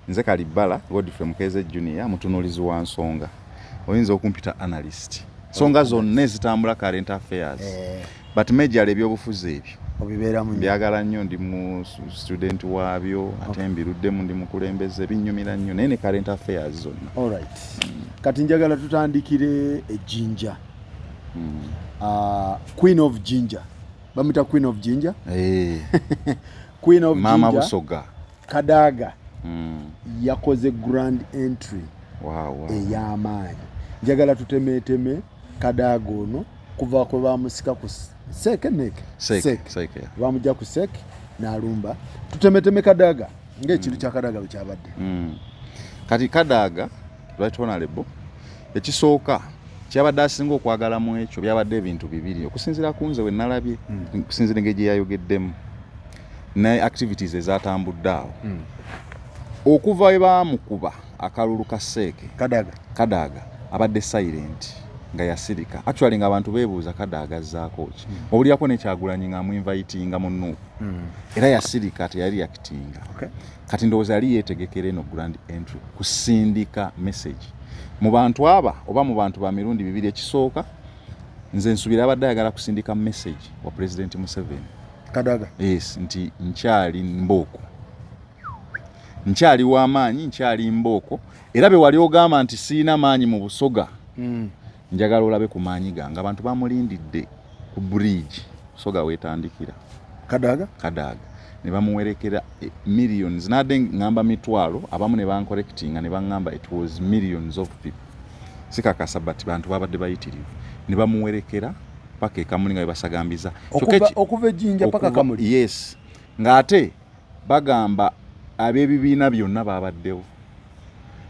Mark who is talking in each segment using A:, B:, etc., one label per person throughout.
A: nze Kalibala Godfrey Mukeze Junior mutunulizi wa nsonga oyinza okumpita analyst nsonga zonna ezitambula current affairs but major ebyobufuzi ebyo
B: obibeera mu
A: byagala nnyo ndi mu student waabyo ate mbiruddemu ndi mukulembeze binyumira nnyo naye ne current affairs zonna.
B: Alright. Kati njagala tutandikire ejjinja. Queen of Ginger. Bamita Queen of Ginger? Queen of
A: Mama
B: Ginger.
A: Busoga.
B: Kadaga. Yakoze grand entry.
A: Wow.
B: Ey'amaanyi. Njagala tutemeteme Kadaga ono kuva kwe bamusika ku Seke. Bamujja ku Seke n'alumba. Tutemeteme Kadaga. Ng'ekintu kya Kadaga bwe kyabadde.
A: Kati Kadaga Right Honorable ekisooka kyabadde asinga okwagala mu ekyo byabadde ebintu bibiri okusinzira ku nze we nalabye okusinzira engeri yayogeddemu ne activities ezatambudde awo okuva we baamukuba akalulu ka Seke Kadaga abadde silent nga yasirika actually nga abantu beebuuza Kadaga azzaako ki obulyako ne Kyagulanyi nga amuinvitinga mu Nuupu era yasirika teyali actinga kati ndowooza yali yeetegekera eno grand entry kusindika message mu bantu aba oba mu bantu ba mirundi bibiri ekisooka nze nsubira abadde ayagala kusindika message wa President Museveni
B: Kadaga
A: yes nti nkyali mbooko nkyali w'amaanyi nkyali mbooko era be wali ogamba nti siina maanyi mu Busoga njagala olabe ku maanyi gange abantu bamulindidde ku bridge Busoga weetandikira Kadaga ne bamuwerekera millions nadde ngamba mitwalo abamu ne bancorrectinga ne bangamba it was millions of people sikakasa but bantu babadde bayitirivu ne bamuwerekera paka ekamulinga bebasagambiza
B: okuva ejjinja paka kamuli
A: yes ngate bagamba abebibiina byonna babaddewo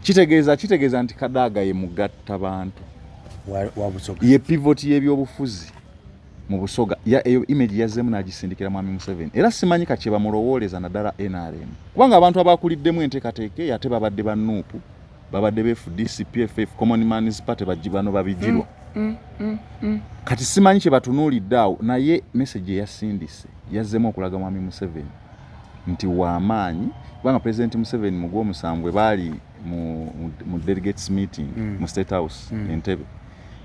A: kitegeeza nti Kadaga ye mugatta bantu
B: wa Busoga
A: ye pivot y'ebyobufuzi mu Busoga eyo image yazemu nagisindikira Mwami Museveni era simanyi kye bamulowooleza naddala NRM kubanga abantu abakuliddemu enteekateeka yate babadde ba Nuupu babadde be FDC PFF Common Man's Party bajibano babijirwa kati simanyi kye batunuulidde awo naye message yasindise yazzemu okulaga Mwami Museveni nti w'amaanyi kubanga President Museveni mu Gwomusanvu baali mu delegates meeting mu State House Entebbe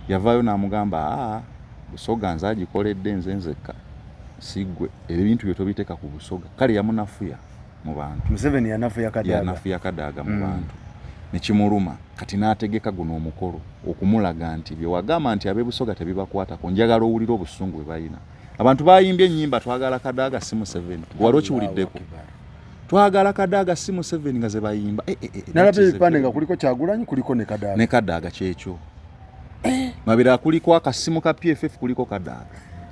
A: yavaayo n'amugamba Busoga nze agikoledde nze nzekka sigwe ebintu byo tobiteeka ku Busoga kale yamunafuya mu bantu
B: Museveni yanafuya
A: Kadaga mu bantu nekimuluma kati n'ategeka guno omukolo okumulaga nti bye wagamba nti abe Busoga tebibakwatako njagala owulira obusungu bwe balina abantu bayimbye ennyimba twagala Kadaga si Museveni wali okiwuliddeko twagala Kadaga si Museveni nga ze bayimba
B: nalabye ebipande nga kuliko Kyagulanyi kuliko ne
A: Kadaga kyekyo mabira kuliko akasimu ka PFF kuliko Kadaga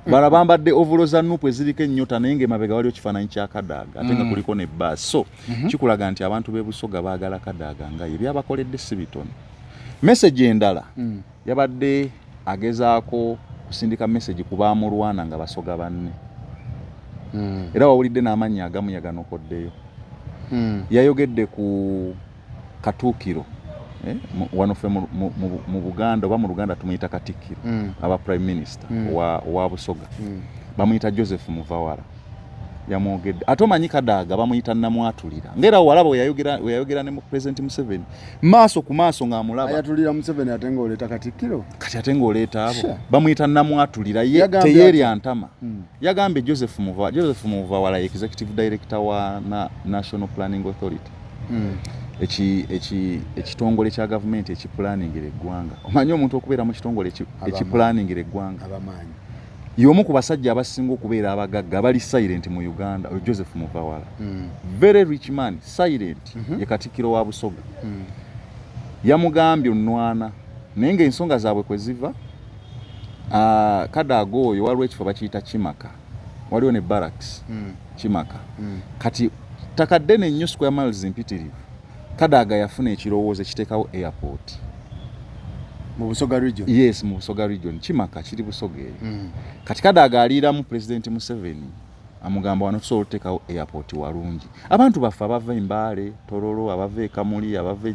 A: bala bambadde ovolo za Nuupu eziriko ennyota naye ng'emabega waliwo kifaananyi kya Kadaga ate nga kuliko ne bbaasi so kikulaga nti abantu b'e Busoga baagala Kadaga nga ye byabakoledde si bitono. Message endala yabadde agezaako kusindika message ku baamulwana nga Basoga banne era wawulidde n'amannya agamu yaganokoddeyo yayogedde ku Katuukiro wano fe mu Buganda oba mu Luganda tumuyita Katikkiro aba prime minister wa Busoga bamuyita Joseph Muvawala yamwogedde ate omanyi Kadaga bamuyita Namwatulira ngera walaba weyayogera ne President Museveni maaso ku maaso ng'amulaba
B: ayatulira Museveni ate ng'oleeta Katikkiro
A: kati ate ng'oleeta abo bamuyita Namwatulira ye teyeri antama yagambe Joseph Muvawala executive director wa National Planning Authority ekitongole kya gavumenti ekipulaningira eggwanga omanyi omuntu okubeera mu kitongole ekipulaningira eggwanga
B: abamanyi
A: y'omu ku basajja abasinga okubeera abagagga bali silent mu Uganda Joseph Muvawala very rich man silent ye Katikkiro wa Busoga yamugambye onnwana naye ng'ensonga zaabwe kwe ziva Kadaga oyo waliwo ekifo bakiyita Kimaka waliwo ne barracks Kimaka kati takadde nnyo square miles mpitirivu Kadaga yafuna ekirowoozo ekiteekawo airport
B: mu Busoga region
A: yes mu Busoga region Kimaka kiri Busoga eyo kati Kadaga aliiramu President Museveni amugamba wano tusobola okuteekawo airport walungi abantu baffe abava Mbale Tororo abava Kamuli abava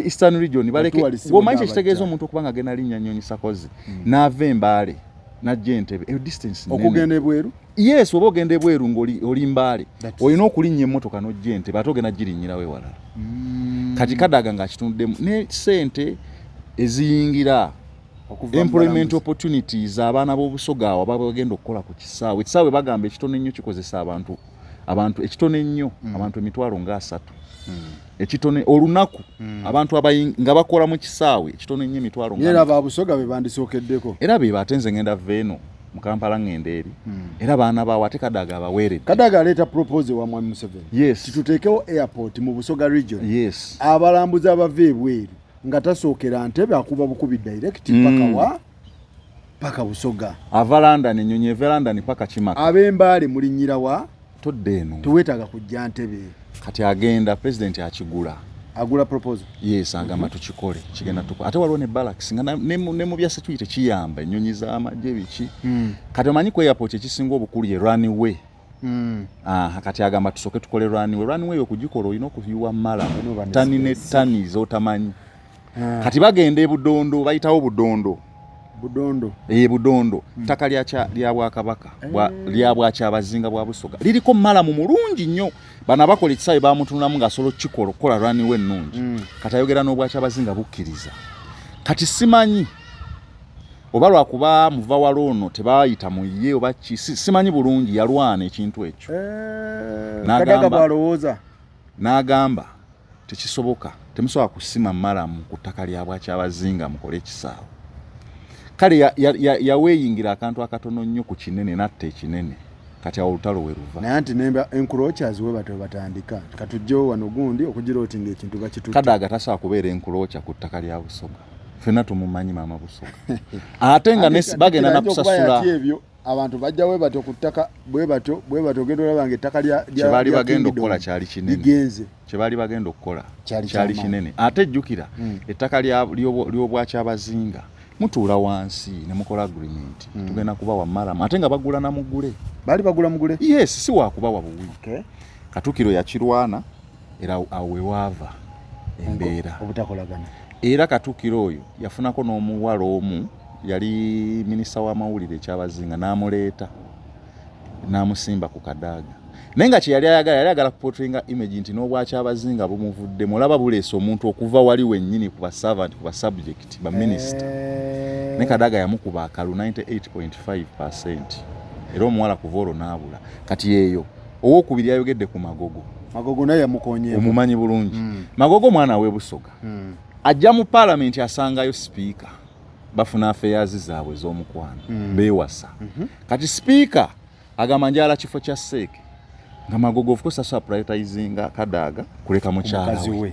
A: Eastern region baleke omanyi ekitegeeza omuntu okubanga agenda linnya nnyonyi Sakozi n'ava Mbale najja Entebbe eyo distance nene
B: okugenda ebweru
A: yes oba ogenda ebweru ng'oli Mbale olina okulinnya emmotoka n'ojja Entebbe ate ogenda girinnyirawo ewalala kati Kadaga ng'akitunuddemu ne ssente eziyingira employment opportunities abaana b'obusoga awo bagenda okukola ku kisaawe ekisaawe bagamba ekitone ennyo kikozesa abantu ekitone ennyo abantu emitwalo nga 3 ekitone olunaku abantu nga bakola mu kisaawe ekitone ennyo emitwalo nga
B: era babusoga be bandisookeddeko
A: era be batenze ngenda veeno mu Kampala ngenda eri era baana baawe ate Kadaga abaweeredde
B: Kadaga aleeta proposal wa Mwami Museveni
A: yes
B: tituteekewo airport mu Busoga region
A: yes
B: abalambuzi abava ebweru nga tasookera Ntebbe akuba bukubi direct paka Busoga
A: ava London ennyonyi eva London paka Kimaka
B: ab'Embale mulinnyira wa
A: todde eno
B: tuweetaga kujja Ntebbe
A: kati agenda president akigula
B: agula proposal
A: yes agamba tukikole kigenda tuko ate waliwo ne barracks nga ne mu bya security kiyamba ennyonyi z'amagye biki kati omanyi ku airport ekisinga obukulu ye runway kati agamba tusooke tukole runway okugikola olina okuyuwa mala tani ne tani z'otamanyi kati bagenda e Budondo bayitawo Budondo ttaka lya Bwakabaka lya Bwakyabazinga bwa Busoga liriko malamu mulungi nnyo bana bakola ekisaawe bamutunulamu ng'asobola okukikola okukola runway ennungi kati ayogera n'Obwakyabazinga bukkiriza kati simanyi oba lwakuba muva waloono tebayita mu ye oba simanyi bulungi yalwana ekintu ekyo n'agamba tekisoboka temusobola kusima malamu ku ttaka lya Bwakyabazinga mukole ekisaawe kale yaweeyingira akantu akatono nnyo ku kinene natta ekinene kati awo olutalo we luva
B: naye nti nemba encroachers we batandika katujjo wano gundi okugira oti ng'ekintu bakitutte
A: Kadaga tasobola kubeera encroacher ku ttaka lya Busoga ffenna tumumanyi maama Busoga ate nga bagenda nakusasula
B: abantu bajja we batyo ku ttaka bwe batyo genda olaba ettaka lya
A: kyebali bagenda okukola kyali kinene
B: ligenze
A: kyebali bagenda okukola kyali kinene ate jjukira ettaka ly'Obwakyabazinga mutuula wansi ne mukola agreement tugenda kubawa malamu ate nga bagula na mugule
B: bali bagula mugule
A: yes si wakubawa buwi Katukiro yakirwana era awe wava embeera
B: obutakolagana
A: era Katukiro oyo yafunako n'omuwala omu yali minisita w'amawulire ekyabazinga n'amuleeta n'amusimba ku Kadaga naye nga kye yali ayagala kuportringa image nti n'Obwakyabazinga bumuvudde mulaba buleesa omuntu okuva wali wennyini ku basavant ku basubject baminisita ne Kadaga yamukuba akalu 98.5% era omuwala kuva olwo n'abula kati yeeyo owokubiri ayogedde ku Magogo
B: naye yamukonyeeko
A: omumanyi bulungi Magogo mwana w'e Busoga ajja mu parliament asangayo speaker bafuna affairs zaabwe z'omukwano beewasa kati speaker agamba njala kifo kya Seeke nga Magogo of course asobola prioritinga Kadaga kuleka mukyala we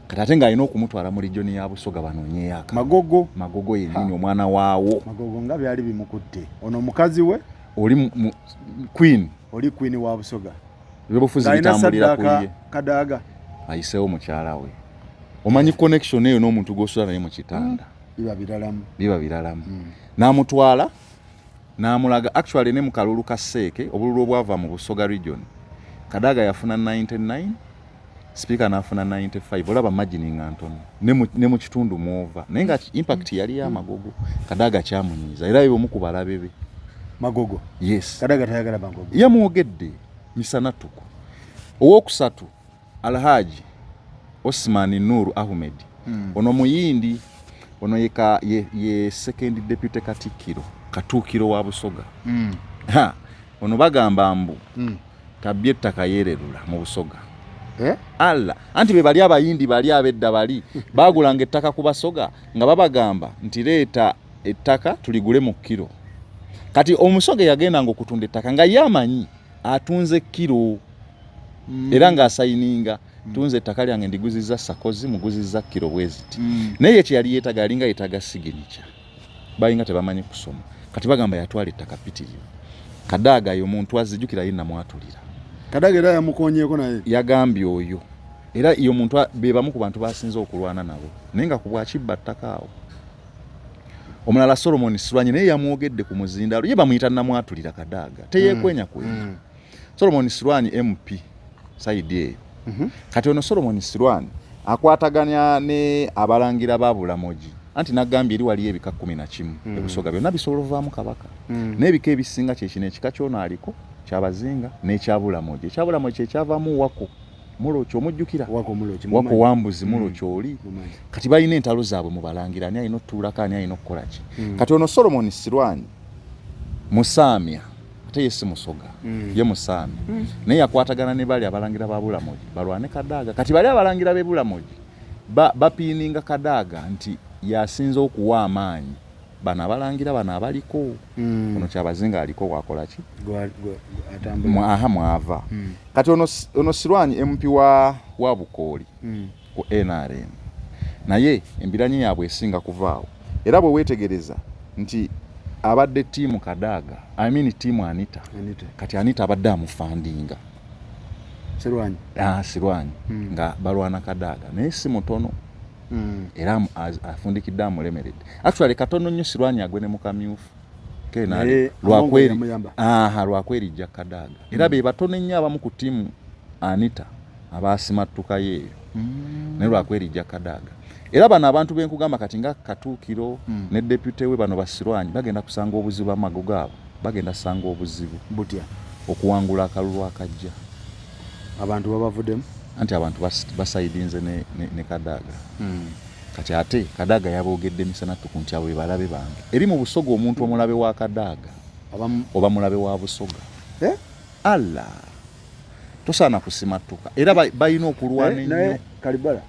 A: kati ate ng'alina okumutwala mu region ya Busoga banoonyeyo aka Magogo yennyini omwana waawo
B: Magogo nga byali bimukutte ono omukazi we
A: oli queen
B: wa Busoga
A: ebyobufuzi bitambulira ku ye
B: Kadaga
A: ayiseewo mukyala we omanyi connection eyo n'omuntu gw'osula naye mu kitanda biba biralamu n'amutwala n'amulaga actually ne mu kalulu ka Seeke obululu obwava mu Busoga region Kadaga yafuna 99 speaker n'afuna 95 olaba margining ntono ne mu kitundu mwova naye nga impact yali ya Magogo Kadaga kyamunyiiza era yo muku balabe be
B: Magogo
A: yes
B: Kadaga tayagala Magogo
A: yamwogedde misana tuko owokusatu Alhaji Osman Nur Ahmed ono muyindi ono ye second deputy Katukiro wa Busoga ono bagamba mbu tabye ettaka yererula mu Busoga alla anti be bali abayindi bali abedda bali bagulanga ettaka ku Basoga nga babagamba nti leeta ettaka tuligule mu kiro kati omusoga yagenda ng'okutunda ettaka nga yamanyi atunze kiro era nga asayininga tunze ettaka lyange ndiguzizza Sakozi muguzizza kiro bweziti naye kye yali yeetaga alinga yeetaga signature bayinga tebamanyi kusoma kati bagamba yatwala ettaka pitirivu Kadaga yo muntu azijukira yina mwatulira
B: Kadaga era yamukonyeeko naye
A: yagambye oyo era iyo muntu be bamu ku bantu basinze okulwana nabo naye nga ku bwakibba ttaka awo omulala Solomon Sirwanyi naye yamwogedde ku muzindaalo ye bamuyita namwatulira Kadaga teyeekwenya kwenya Solomon Sirwanyi MP side eyo kati ono Solomon Sirwanyi akwataganya ne abalangira babulamoji anti nagambye eri waliyo ebika 11 ebusoga byonna bisobola ovaamu kabaka n'ebika ebisinga kyekino ekika kyona aliko kyabazinga n'ekyabulamoje ekyabulamoje kyekyavaamu wako mulokyo omujjukira wako wambuzi mulokyo oli kati balina entalo zaabwe mubalangira ani alina otuulako ani alina okukola ki kati ono Solomon Sirwanyi musaamya ate ye si musoga ye musaamya naye yakwatagana ne bali abalangira ba bulamoje balwane Kadaaga kati bali abalangira be bulamoje bapiininga Kadaaga nti yasinza okuwa amaanyi bana abalangira bana abaliko ono kyabazinga aliko wakola ki mwava kati ono Sirwanyi MP wa Bukooli ku NRM naye embiranye yaabwe esinga kuvaawo era bwe weetegereza nti abadde tiimu Kadaaga tiimu Anita kati Anita abadde amufandinga Sirwanyi nga balwana Kadaaga naye si mutono era afundikidde amulemeredde actually katono nnyo Sirwanyi agwe ne mukamyufu lwakwerijja Kadaaga era be batono ennyo abamu ku tiimu Anita abasimattuka yeeyo naye lwakwerijja Kadaaga era bano abantu benkugamba kati nga Katuukiro ne deputy we bano Basirwanyi bagenda kusanga obuzibu amago gaabo bagenda kusanga obuzibu
B: butya
A: okuwangula akalulu akajja
B: abantu babavuddemu
A: anti abantu basayidinze ne Kadaaga kati ate Kadaaga yaboogedde misana tuku nti abo balabe bange eri mu Busoga omuntu omulabe wa Kadaaga oba mulabe wa Busoga alla tosaana kusimattuka era balina okulwana ennyo
B: Kalibala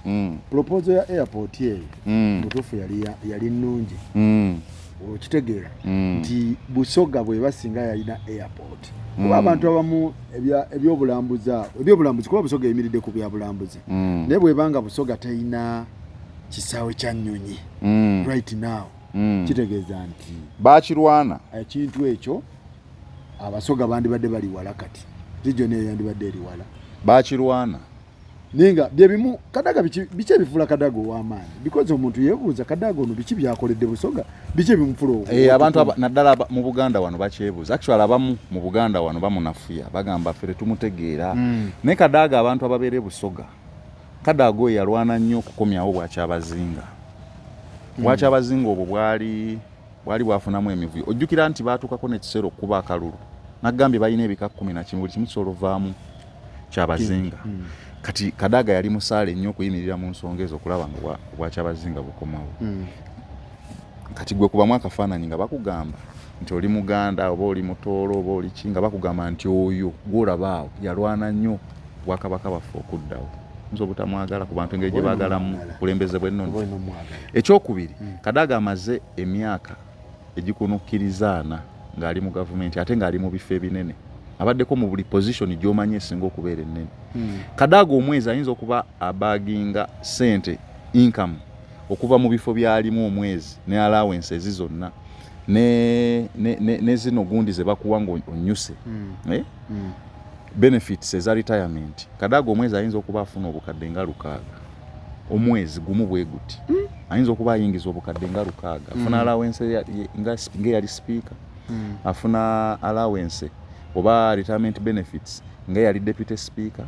B: proposal ya airport eyo mutuufu yali nnungi okitegeera nti Busoga bwe basinga yalina airport kuba abantu abamu ebyobulambuzi kuba Busoga yimiridde ku byabulambuzi naye bwebanga Busoga talina kisaawe kya nnyonyi right now kitegeeza nti
A: bakirwana
B: ekintu ekyo Abasoga bandibadde bali wala kati region eyo yandibadde eri wala
A: bakirwana
B: ninga byebimu Kadaaga biki ebifuula Kadaaga ow'amaanyi because omuntu yeebuuza Kadaaga ono biki byakoledde Busoga biki ebimufula
A: abantu naddala mu Buganda wano bakyebuuza actually abamu mu Buganda wano bamunafuya bagamba ffe tumutegeera naye Kadaaga abantu ababeera Busoga Kadaaga oyo yalwana nnyo okukomyawo bwakyabazinga bwakyabazinga obwo bwali bwafunamu emivuyo ojjukira nti baatuukako n'ekiseera okuba akalulu nagambye balina ebika 11 buli kimu kisobola ovaamu kyabazinga kati Kadaaga yali musaale nnyo okuyimirira mu nsonga ezo okulaba nga bwakyabazinga bukomawo kati gwe kubamu akafaananyi nga bakugamba nti oli Muganda oba oli Mutoolo oba oli ki nga bakugamba nti oyo gw'olaba awo yalwana nnyo Bwakabaka baffe okuddawo nzo butamwagala ku bantu engeri gye baagalamu kulembeze bw'ennono ekyokubiri Kadaaga amaze emyaka egikunukkirizaana ng'ali mu gavumenti ate ng'ali mu bifo ebinene abaddeko mu buli position gy'omanyi esinga okubeera ennene Kadaaga omwezi ayinza okuba abaginga sente income okuva mu bifo byalimu omwezi ne allowances zonna ne zino gundi ze bakuwa ng'onnyuse benefits eza retirement Kadaaga omwezi ayinza okuba afuna obukadde nga 600 omwezi gumu bwe guti ayinza okuba ayingiza obukadde nga 600 afuna allowance nga yali speaker afuna allowance oba retirement benefits nga yali deputy speaker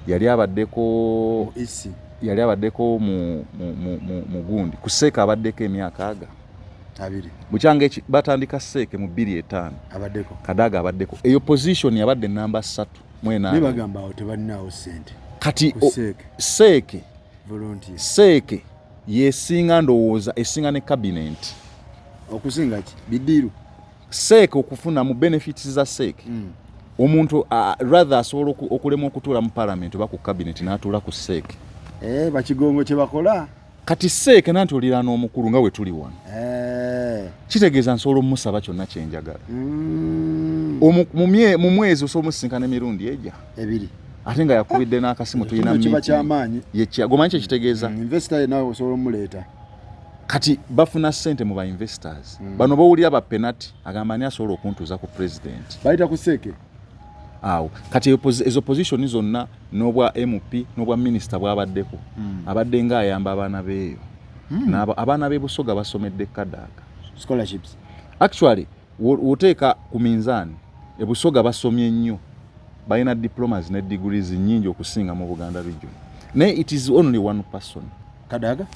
A: yali abaddeko mu gundi ku Seeka abaddeko emyaka abiri bukyanga batandika Seeke mu 2005
B: abaddeko
A: Kadaaga abaddeko eyo position yabadde namba 3 mwena
B: ne bagamba awo tebalinawo sente
A: kati Seeke yesinga ndowooza esinga ne cabinet
B: okusinga ki bidiru
A: Seeke okufuna mu benefits za Seeke omuntu rather asobola okulema okutuula mu parliament oba ku cabinet n'atuula ku Seeke
B: bakigongo kye bakola
A: kati Seeke nanti oliraana omukulu nga we tuli wano kitegeeza nsobola omusaba kyonna kyenjagala mu mwezi osobola omusisinkana emirundi ejja
B: ebiri
A: ate nga yakubidde n'akasimu tulina
B: kyamaanyi
A: gomanyi kyekitegeeza
B: investor nawe osobola omuleeta
A: kati bafuna ssente mu ba investors bano bawulira ba penalty agamba ani asobola okuntuuza ku president
B: bayita ku Seeke
A: awo kati ezo position zonna n'obwa MP n'obwa minister bwabaddeko abadde nga ayamba abaana beeyo abaana b'e Busoga basomedde Kadaaga
B: scholarships
A: actually woteeka ku minzaani e Busoga basomye nnyo balina diplomas ne degrees nnyingi okusinga mu Buganda region naye it is only one person
B: Kadaaga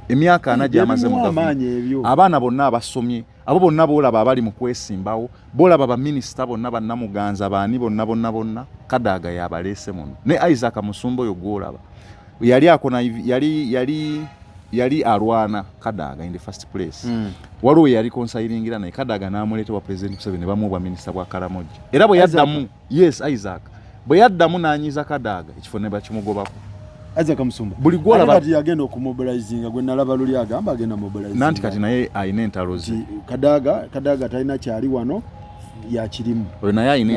A: emyaka ana gyamaze mu gavumenti abaana bonna abasomye abo bonna boolaba abali mu kwesimbawo boolaba baminisita bonna bannamuganza baani bonna Kadaga yabaleese muno ne Isaac Musumba oyo gwolaba yali akona yali alwana Kadaga in the first place waliwo yali konsayiringira naye Kadaga n'amuleeta wa president Museveni ne bamuwa minisita bwa Karamoja era bwe yaddamu Isaac bwe yaddamu n'anyiza Kadaga ekifo ne bakimugobako
B: Isaac Musumba
A: buli gwolaba
B: kati yagenda okumobilizinga gwe nalaba luli agamba agenda mobilizinga
A: nanti kati naye ayina entalozi
B: Kadaga talina kyali wano yakirimu
A: oyo naye ayina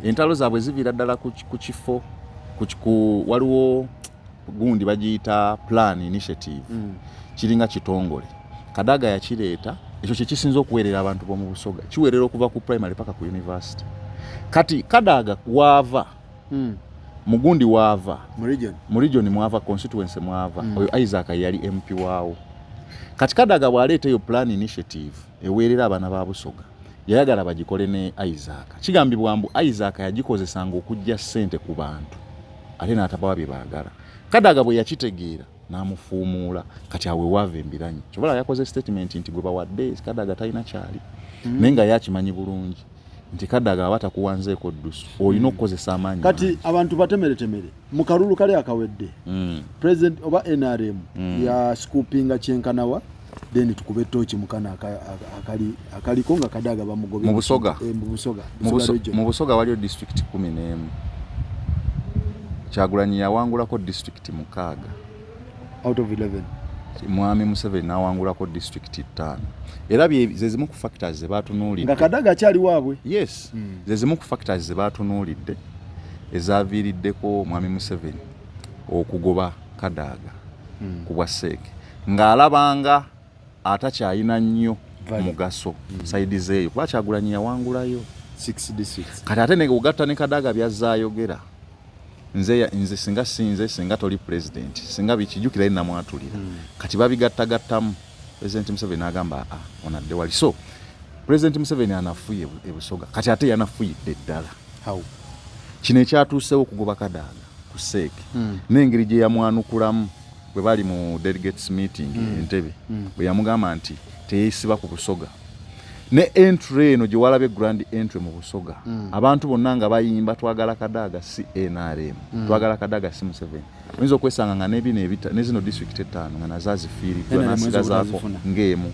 A: entalo zaabwe ziviira ddala ku kifo waliwo gundi bagiyita plan initiative kiringa kitongole Kadaga yakireeta ekyo kye kisinza okuweerera abantu b'omu Busoga kiweerera okuva ku primary paka ku university kati Kadaga waava mugundi waava mu region mwava constituency mwava oyo Isaac yali MP waawo kati Kadaga bwaleeta eyo plan initiative eweerera abaana ba Busoga yayagala bagikole ne Isaac kigambibwa mbu Isaac yagikozesanga okujja ssente ku bantu ate n'atabawa bye baagala Kadaga bwe yakitegeera n'amufuumuula kati awe waava embiranyi kyobola yakoze statement nti gwe bawadde Kadaga talina kyali naye nga yakimanyi bulungi nti Kadaga abata kuwanzeeko ddusu olina okukozesa amaanyi
B: kati abantu batemeretemere mu kalulu kali akawedde president oba NRM ya scoopinga kyenkanawa then tukube tochi mukana akaliko nga Kadaga bamugobe
A: mu Busoga
B: mu
A: Busoga waliyo district 11 Kyagulanyi yawangulako district 6
B: out of 11
A: Mwami Museveni nawangulako district 5 era ze zimu ku factors ze batunuulidde
B: nga Kadaga kyali waabwe
A: yes ze zimu ku factors ze batunuulidde ezaviiriddeko Mwami Museveni okugoba Kadaga ku bwaseeke ng'alabanga atakyayina nnyo mugaso saidi zeeyo kuba Kyagulanyi yawangulayo
B: 6 districts
A: kati ate ne ugatta ne Kadaga byazaayogera nze singa toli president singa bikijukira ina mwatulira kati babigattagattamu president Museveni agamba onadde wali so president Museveni anafuye e Busoga kati ate yanafuyidde ddala
B: how
A: kino ekyatuusewo okugoba Kadaga ku Seeke n'engeri gye yamwanukulamu bwe bali mu delegates meeting Entebbe bwe yamugamba nti teyeesiba ku Busoga ne entry eno gye walabe grand entry mu Busoga abantu bonna nga bayimba twagala Kadaga si NRM twagala Kadaga si Museveni oyinza okwesanga nga ne zino district 5 nga nazazifiiriddwa nasigazaako ng'emu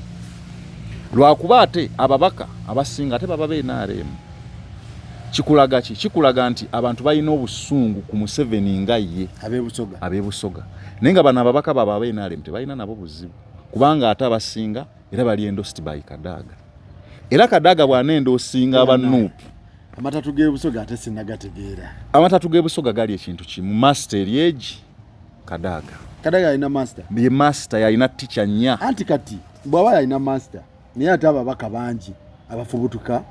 A: lwakuba ate ababaka abasinga ate baba NRM kikulaga nti abantu balina obusungu ku Museveni nga ye ab'e Busoga naye nga bano ababaka baba NRM tebalina nabo buzibu kubanga ate abasinga era bali endorsed by Kadaga era Kadaga bwanendo osinga abanupu
B: amatatu ge Busoga ate sinagategeera
A: amatatu ge Busoga gali ekintu kimu master age Kadaga alina master ye master yalina teacher nya
B: anti kati bwaba yalina master naye ate ababaka bangi abafubutuka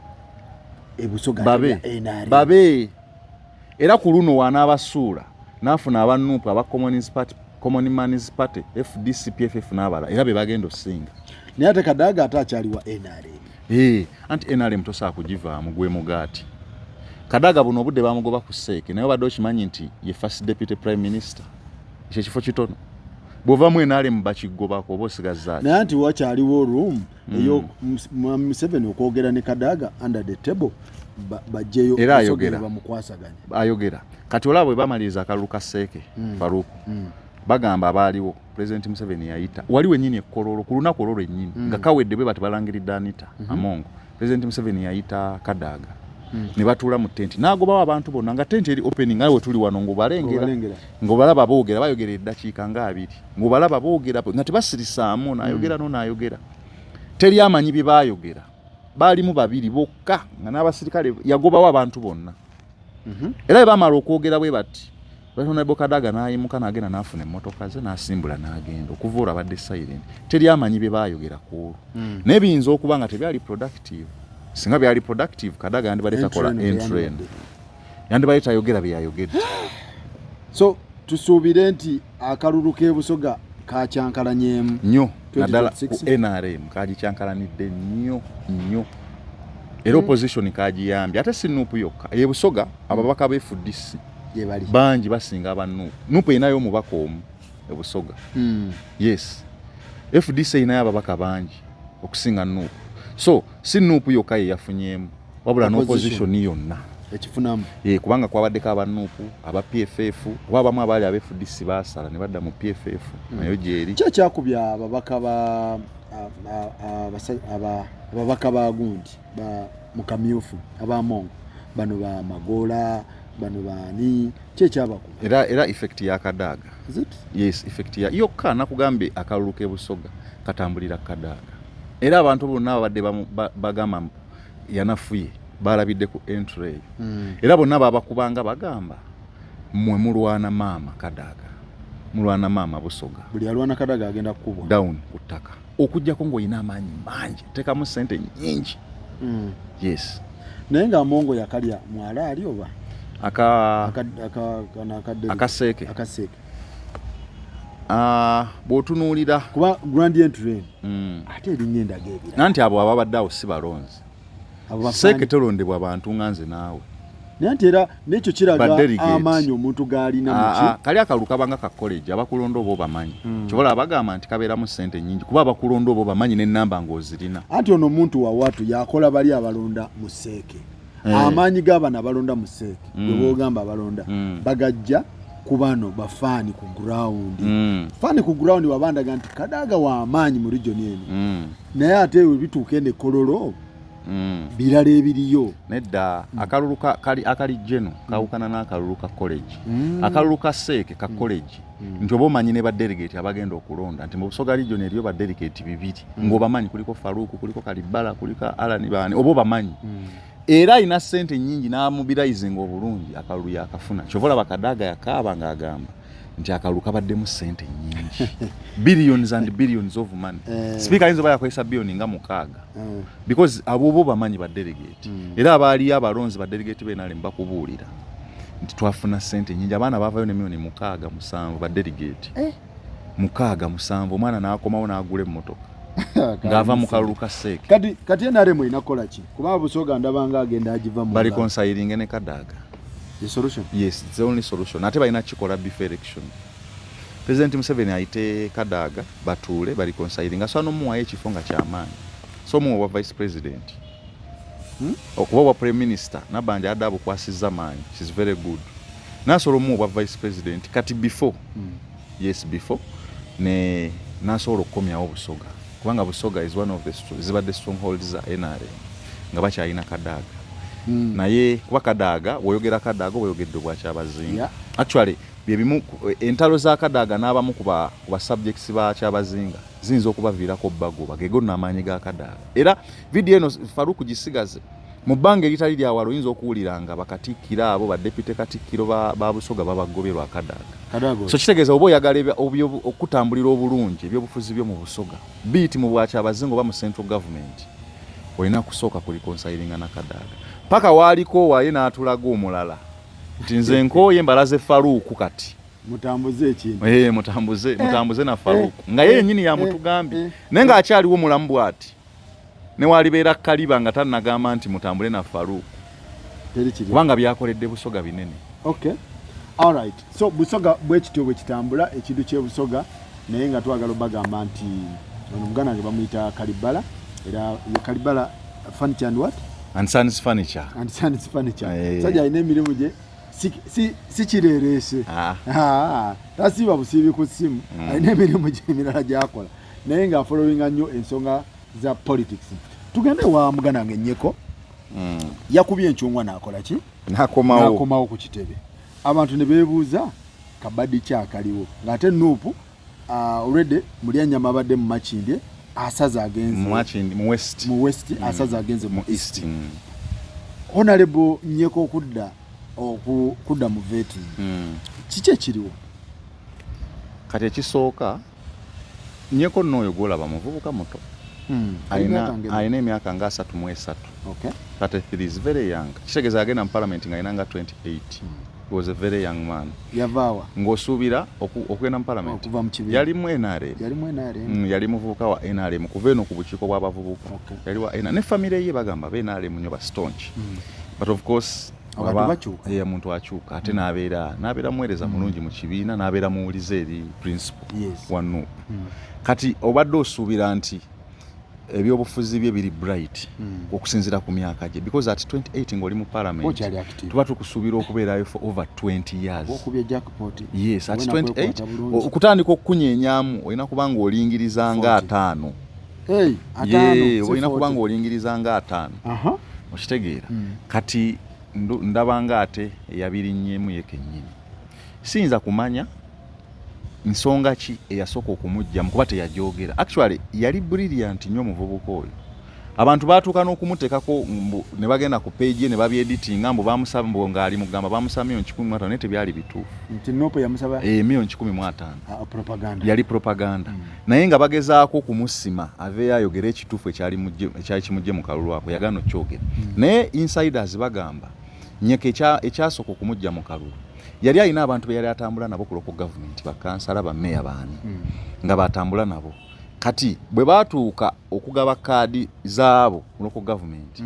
B: e Busoga
A: babe era ku luno wanaabasuula n'afuna abanupu aba Common Man's Party FDC PFF n'abala era be bagenda osinga
B: naye ate Kadaga ate akyaliwa NRM
A: anti NRM tosaa kugivaamu gwe mugaati Kadaga buno obudde bamugoba ku Seeke naye badde okimanyi nti ye first deputy prime minister ekyo kifo kitono bw'ovaamu NRM bakigobako oba osigazaaki
B: naye nti wakyaliwo room eyo Museveni okwogera ne Kadaga under the table bajjeyo
A: era ayogera
B: bamukwasaganya
A: ayogera kati olaba bwe bamaliriza akalulu ka Seeke Faruku bagamba abaaliwo president Museveni yayita waliwo ennyini ekkololo ku lunaku olwo lwennyini nga kawedde bwe batibalangiridde Anita Amongo president Museveni yayita Kadaga ne batuula mu tenti n'agobawo abantu bonna nga tenti eri opening awe tuli wano ng'obalengera ng'obalaba boogera bayogera eddakiika nga 2 ng'obalaba boogera nga tebasirisaamu n'ayogera teri amanyi bye baayogera baalimu 2 bokka nga n'abasirikale yagobawo abantu bonna era bwe bamala okwogera bwe bati Honorable Kadaga n'ayimuka n'agenda n'afuna emmotoka ze n'asimbula n'agenda okuvuula badde silent teri amanyi bye baayogera ku naye biyinza okuba nga tebyali productive singa byali productive Kadaga yandibadde takola entrend yandibadde tayogera bye yayogedde
B: so tusuubire nti akalulu k'e Busoga kakyankalanyemu
A: nnyo naddala ku NRM kagikyankalanidde nnyo era opposition kagiyambye ate si Nuupu yokka e Busoga ababaka b'FDC bangi basinga abanupu nupu inayo omubaka omu e Busoga yes FDC inayo ababaka bangi okusinga Nuupu. So si Nuupu yokka ye yafunyemu wabula n'opposition yonna
B: ekifunamu
A: kubanga kwabaddeko aba Nuupu aba PFF oba abamu abaali aba FDC baasala ne badda mu PFF nayo gyeri
B: kye kyakubya ababaka ba gundi mu kamyufu abamongo bano ba Magoola bano bani kye kyabakuba
A: era effect ya Kadaaga. Yes, effect ya yokka nakugambye akalulu k'ebusoga katambulira Kadaaga era abantu bonna babadde bagamba yanafuye balabidde ku entry era bonna babakubanga bagamba mmwe mulwana maama Kadaaga mulwana maama Busoga
B: buli alwana Kadaaga agenda kukubwa
A: down ku ttaka okujjako ng'olina amaanyi mangi teekamu ssente nnyingi. Yes
B: naye nga Amongo yakalya mwala ali oba
A: akaseeke bw'otunuulira
B: kuba grand entry ate erinnya endaga ebira
A: nanti abo ababadde awo si balonzi seeke terondebwa bantu nga nze naawe
B: naye nti era n'ekyo kiraga amaanyi omuntu g'alina muki
A: kali akalulu kabanga ka college abakulonda oba obamanyi kyobola bagamba nti kabeeramu ssente nnyingi kuba abakulonda oba obamanyi n'ennamba ng'ozirina
B: anti ono omuntu wawatu yakola bali abalonda mu seeke amaanyi g'abana abalonda mu seeke bwe boogamba abalonda bagajja ku bano bafaani ku ground faani ku ground wabandaga nti Kadaaga wa amaanyi mu region eno naye ate bituuka ene Kololo birala ebiriyo
A: nedda akalulu akali jeno kawukana n'akalulu ka college akalulu ka seeke ka college nti oba omanyi ne badelegate abagenda okulonda nti mu Busoga region eriyo badelegate bibiri ng'obamanyi kuliko Faruku kuliko Kalibala kuliko Alani Baani oba obamanyi era ina ssente nnyingi n'amubirayizinga obulungi akalulu yakafuna kyovola bakadaaga yakaaba ng'agamba nti akalulu kabaddemu ssente nnyingi billions and billions of money speaker ayinza oba yakozesa billioni nga 6 because abo bo bamanyi badelegate era abaaliyo abalonzi badelegate b'enale mbakubuulira nti twafuna ssente nnyingi abaana baavayo ne milioni 6-7 badelegate 6-7 omwana n'akomawo n'agula emmotoka ngava mu kalulu ka seeke
B: kati enare mwe inakola ki kuba Busoga ndabanga agenda agiva mu
A: bali reconciling ne Kadaaga.
B: The solution?
A: Yes, it's the only solution. Ate balina kikola before election. President Museveni ayite Kadaaga batuule bali reconciling so n'omuwayo ekifo nga ky'amaanyi so muwa vice president okuba wa prime minister nabanja adabu kwasiza maanyi she's very good nasolo muwa vice president kati before yes before ne nasolo komyawo Busoga kubanga Busoga is one of the strongholds za NRM nga bakyalina Kadaaga naye kuba Kadaaga woyogera Kadaaga woyogedde Bwakyabazinga actually byebimu entalo za Kadaaga n'abamu kuba subjects ba Kyabazinga ziyinza okubaviirako bagoba gego n'amaanyi ga Kadaaga era video eno Faruku gisigaze mu bbanga eritali lya walo yinza okuwuliranga bakatikkira abo badepute katikkiro ba Busoga babagoberwa Kadaaga so kitegeeza oba oyagala okutambulira obulungi ebyobufuzi byo mu Busoga biiti mu Bwakyabazinga oba mu central government olina kusooka ku reconcilinga na Kadaaga paka waaliko waye n'atulaga omulala nti nze nkooye mbalaze Faruku kati
B: mutambuze ekintu
A: mutambuze na Faruku nga ye nnyini yamutugambye naye nga akyaliwo mulamu bw'ati ne walibeera Kaliba nga tannagamba nti mutambule na Faruku kubanga byakoledde Busoga binene.
B: Okay, all right, so Busoga bwekityo bwe kitambula ekintu kye Busoga naye nga twagala bagamba nti omuganda nga bamuyita Kalibala era Kalibala furniture and what
A: and Sons Furniture
B: sajja ine emirimu gye si kireereese tasiiba busiibi ku ssimu alina emirimu gye emirala gyakola naye nga followinga nnyo ensonga za politics. Tugende wa muganda ngenyeko yakubye enchungwa nakola ki nakomawo ku kitebe abantu ne beebuuza kabadi kyakaliwo ngate Nuupu already mulyanyama abadde mu Makindye asaza agenze
A: mu west
B: asaza agenze mu east honorable nyeko kudda mu vetting kiki ekiriwo
A: kati ekisooka nyeko nnoyo gwolaba muvubuka muto alina emyaka nga 33 33 is very young kitegeeza agenda mu parliament nga alina nga 28 he was a very young man
B: yavaawa
A: ng'osuubira okugenda mu parliament yalimu NRM yali muvubuka wa NRM kuva eno ku bukiiko bw'abavubuka yali wa NRM ne famire ye bagamba be NRM nnyo ba staunch but of course muntu akyuka ate n'abeera muweereza mulungi mu kibiina n'abeera muwulize eri principal wa Nuupu. Kati obadde osuubira nti ebyobufuzi bye biri bright okusinziira ku myaka gye, because at 28 ng'oli mu parliament tuba tukusuubira okubeerayo for over 20 years. Yes, at 28 okutandika okukunyeenyaamu olina kuba ng'olingiriza nga 5. Olina kuba ng'olingiriza nga 5. Okitegeera? Kati ndaba nga ate eyabirinnyeemu ye kennyini. Siyinza kumanya nsonga ki eyasooka okumugyamu kuba teyajogera. Actually yali brilliant nnyo omuvubuka oyo. Abantu baatuuka n'okumuteekako ne bagenda ku page ne babyeditinga mbu bamusaba mbu ng'ali mugamba bamusaba $15,000 naye tebyali bituufu.
B: Nti Nuupu yamusaba
A: $15,000. Yali propaganda. Naye nga bagezaako okumusima aveeyo ayogere ekituufu ekyali kimugye mu kalulu ako yagaana okyogera. Naye insiders bagamba Nnyeke ekyasooka okumugya mu kalulu yali alina abantu be yali atambula nabo ku local government, bakansala bammeeya baani nga batambula nabo. Kati bwe baatuuka okugaba kaadi zaabo mu local government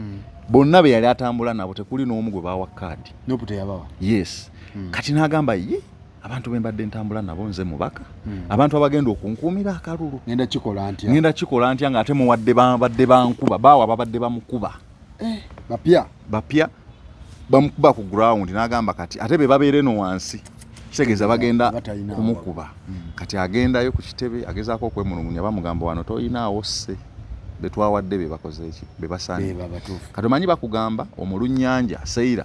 A: bonna be yali atambula nabo tekuli n'omu gwe baawa kaadi.
B: Nuupu teyabawa.
A: Yes. Kati n'agamba ye abantu be mbadde ntambula nabo nze mubaka abantu abagenda okunkuumira akalulu ngenda kikola ntya nga ate muwadde babadde bankuba baawa babadde bamukuba bapya bamukuba ku ground. N'agamba kati ate be babeere no wansi kitegeeza bagenda kumukuba. Kati agendayo ku kitebe agezaako okwemulugunya bamugamba wano toyinaawo sse be twawadde be bakoze eki be basaani. Kati omanyi bakugamba omulunnyanja Seira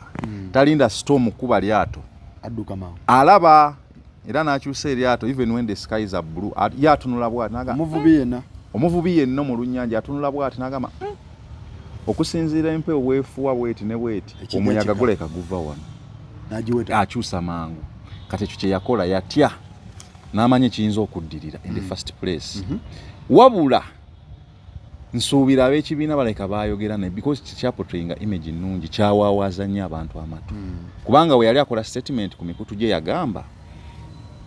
A: talinda storm kuba lyato
B: adduka mawo
A: alaba era n'akyusa eryato even when the skies are blue yatunula bw'ati n'agamba omuvubi yenna mu lunnyanja atunula bw'ati n'agamba okusinziira empewo weefuwa bweti ne bweti omuyaga guleka guva wano akyusa mangu. Kati ekyo kye yakola yatya n'amanya kiyinza okuddirira in the first place. Wabula nsuubira ab'ekibiina baleka baayogera naye because kyaportrayinga image nnungi kyawaawaza nnyo abantu amatu. Kubanga we yali akola statement ku mikutu gye yagamba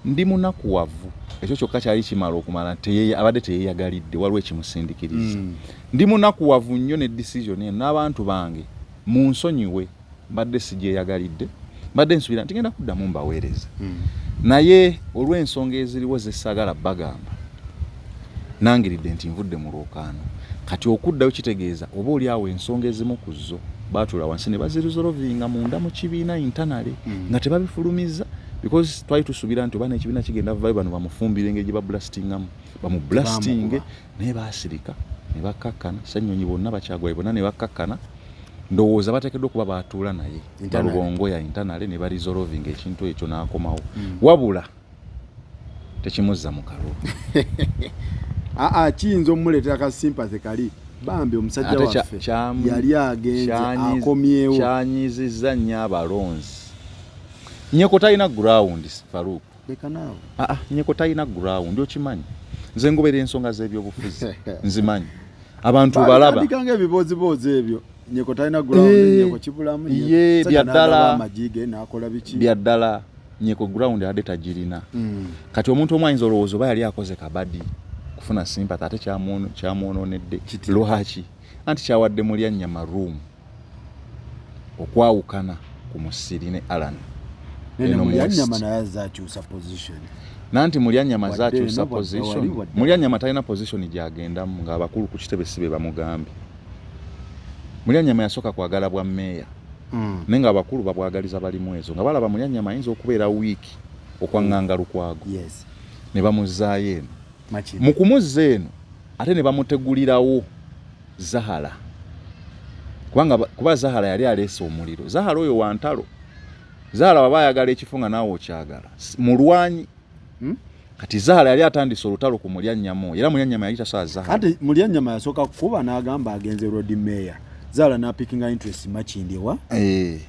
A: ndi munakuwavu. Ekyo kyokka kyali kimala okumala abadde teyeeyagalidde waliwo ekimusindikiriza. Ndi munakuwavu nnyo ne decision eno n'abantu bange munsonyiwe mbadde sigyeyagalidde mbadde nsuubira nti ngenda kuddamu mbaweereza. Naye olw'ensonga eziriwo ze saagala bagamba nangiridde nti nvudde mu lwokaano. Kati okuddayo kitegeeza oba oli awo ensonga ezimu ku zo baatula wansi ne bazirisolvinga munda mu kibiina internally nga tebabifulumiza because twali tusuubira nti oba n'ekibiina kigenda vaayo bano bamufumbire engeri gye bablastingamu bamublastinge naye baasirika ne bakkakkana. Ssannyonyi bonna Bakyagwayo bonna ne bakkakkana. Ndowooza bateekeddwa okuba baatuula naye balubongo ya internally ne barisolvinga ekintu ekyo n'akomawo. Wabula tekimuzza mu kalulu.
B: Kiyinza omuleetera ka sympathy kali bambi omusajja waffe yali agenze akomyewo.
A: Kyanyizizza nnyo abalonzi. Nnyeko talina ground Faruku.
B: Leka naawe.
A: Nnyeko talina ground okimanyi. Nze ngobera ensonga z'ebyobufuzi nzimanyi. Abantu balaba.
B: Andikanga ebiboozibozi ebyo. Nnyeko talina ground Nnyeko kibulamu
A: ye byaddala
B: amajige n'akola biki.
A: Byaddala Nnyeko ground ade tagirina. Kati omuntu omwayinza olowooza oba yali akoze kabadi kufuna sympathy ate kyamwononedde lwaki anti kyawadde Mulyannyama room okwawukana ku musiri ne Alan.
B: Mulyannyama naye azaakyusa position.
A: Nanti Mulyannyama azaakyusa position. Mulyannyama talina position gy'agendamu ng'abakulu ku kitebe si be bamugambye. Mulyannyama yasooka kwagala bwa mmeeya naye nga abakulu babwagaliza balimu ezo nga balaba Mulyannyama ayinza okubeera wiiki okwaŋŋanga Lukwago ne bamuzzaayo eno. Mu kumuzza eno ate ne bamutegulirawo Zahara kuba Zahara yali aleese omuliro. Zahara oyo wa ntalo. Zahara baba ayagala ekifo nga naawe okyagala mulwanyi. Kati Zahara yali atandise olutalo ku Mulyannyama era Mulyannyama yali tasobola Zahara.
B: Kati Mulyannyama yasooka kuba n'agamba agenze road mayor. Zahara n'apickinga interest Makindye wa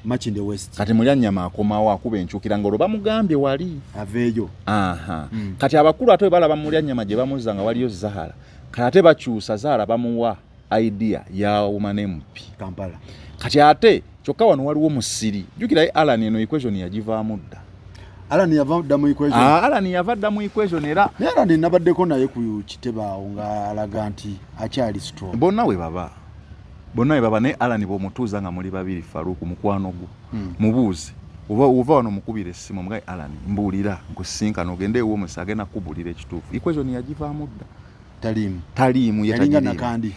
B: Makindye West. Kati
A: Mulyannyama akomawo akuba enkyukira ng'olwo bamugambye wali
B: aveeyo.
A: Kati abakulu ate balaba Mulyannyama gye bamuzza nga waliyo Zahara. Kati ate bakyusa Zahara bamuwa idea ya woman MP
B: Kampala.
A: Kati ate kyokka wano waliwo musiri. Jjukira Alan eno equation yagivaamu dda.
B: Alan yava dda mu equation.
A: Alan yava dda mu equation era.
B: Naye Alan nabaddeko naye ku kitebe awo nga alaga nti akyali strong.
A: Bonna we baba. bonna baba ne Alan bomutuuza nga muli babiri Faruku mukwano gwo mubuuze uva wano mukubira essimu mugaye Alan mbuulira nkusinkana ogende ewo musage na kubulira ekituufu equation yagivaamu dda taliimu
B: yalinga nakandi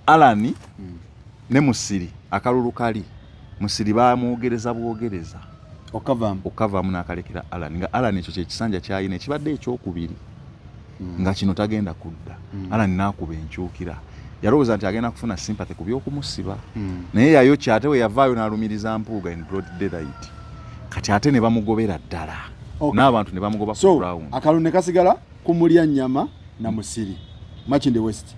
A: Alan ne Musiri akalulu kali Musiri bamwogereza bwogereza okavaamu n'akalekera Alan nga Alan ekyo kyekisanja kyayina ekibadde ekyokubiri nga kino tagenda kudda Alan n'akuba enkyukira yalowooza nti agenda kufuna sympathy ku by'okumusiba naye yayokya ate we yavaayo n'alumiriza mpuuga in broad daylight kati ate ne bamugobera ddala n'abantu ne bamugoba ku ground
B: akalulu ne kasigala ku Mulyanyama na Musiri Makinde West.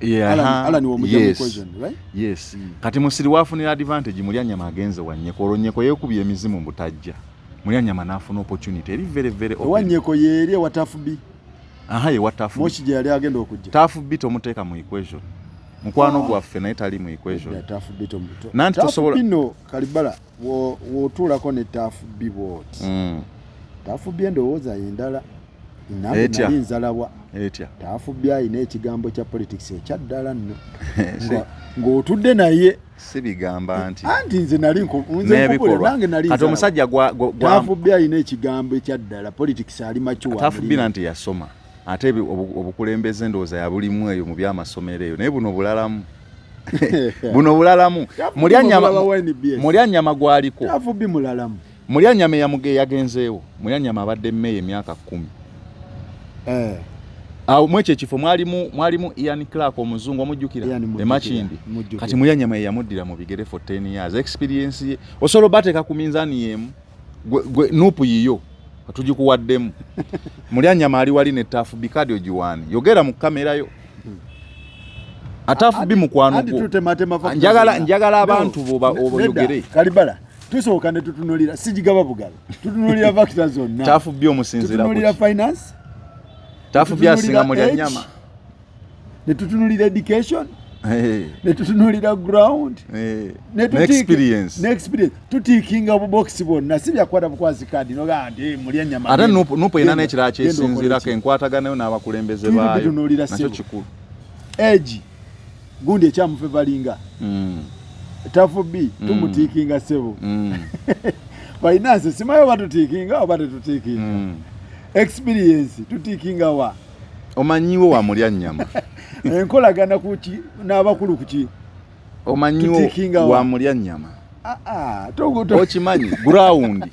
B: Alan womujja mu equation, right?
A: Yes. Kati Musiri wafunira advantage Mulyanyama agenze Wanyeko olonyeko yeekubye emizimu butajja Mulyanyama n'afuna opportunity eri very open.
B: Wanyeko yeeri watafubi
A: ye watafubi
B: moshi gye yali agenda okujja
A: tafubi tomuteeka mu equation mukwano gwaffe naye tali mu equation
B: tafubi tomuto
A: nanti tosobola
B: bino Kalibala wotuulako ne tafubi bwoti tafubi endowooza yendala nali nzalabwa tafubi ayina ekigambo kya politics ekyaddala nno ng'otudde naye
A: sibigamba
B: anti nze nali nkubula nange nali
A: kati omusajja
B: tafubi ayina ekigambo ekyaddala politics ali machuwa
A: tafubi nanti yasoma ate obukulembeze endowooza ya bulimu eyo mu byamasomero eyo naye buno bulalamu Mulyanyama gwaliko
B: tafubi mulalamu
A: Mulyanyama yagenzeewo Mulyanyama abadde mmeeya emyaka 10 mwekyo ekifo mwalimu Ian Clark omuzungu omujjukira Makindi kati Mulyanyama yamuddira mu bigere for 10 years experience ye osobola bateeka ku minzaani yemu nupu yiyo tugikuwaddemu Mulyanyama ali wali ne tafubi kadi ogiwaani yogera mu kamera yo atafubi mukwano gwo njagala abantu boyogere
B: Kalibala tusooka ne tutunulira sijigaba bugala tutunulira factors zonna
A: tafubi omusinzira
B: tutunulira finance
A: tafubi asinga Mulyanyama
B: ne tutunulira education ne tutunulira ground
A: ne experience
B: tutikinga bubox bonna sibyakwata bukwazi kadi no gandi Mulyanyama
A: ate nupo ina n'ekirala kyesinzira ke nkwataganayo n'abakulembeze baayo nakyo kikulu
B: age gundi ekyamufevalinga tafubi tumutikinga sebo finance simayo batutikinga oba tetutikinga experience tutikinga wa
A: omanyiwo wa Mulyanyama
B: enkolagana kuki n'abakulu kuki
A: omanyiwo wa Mulyanyama okimanyi ground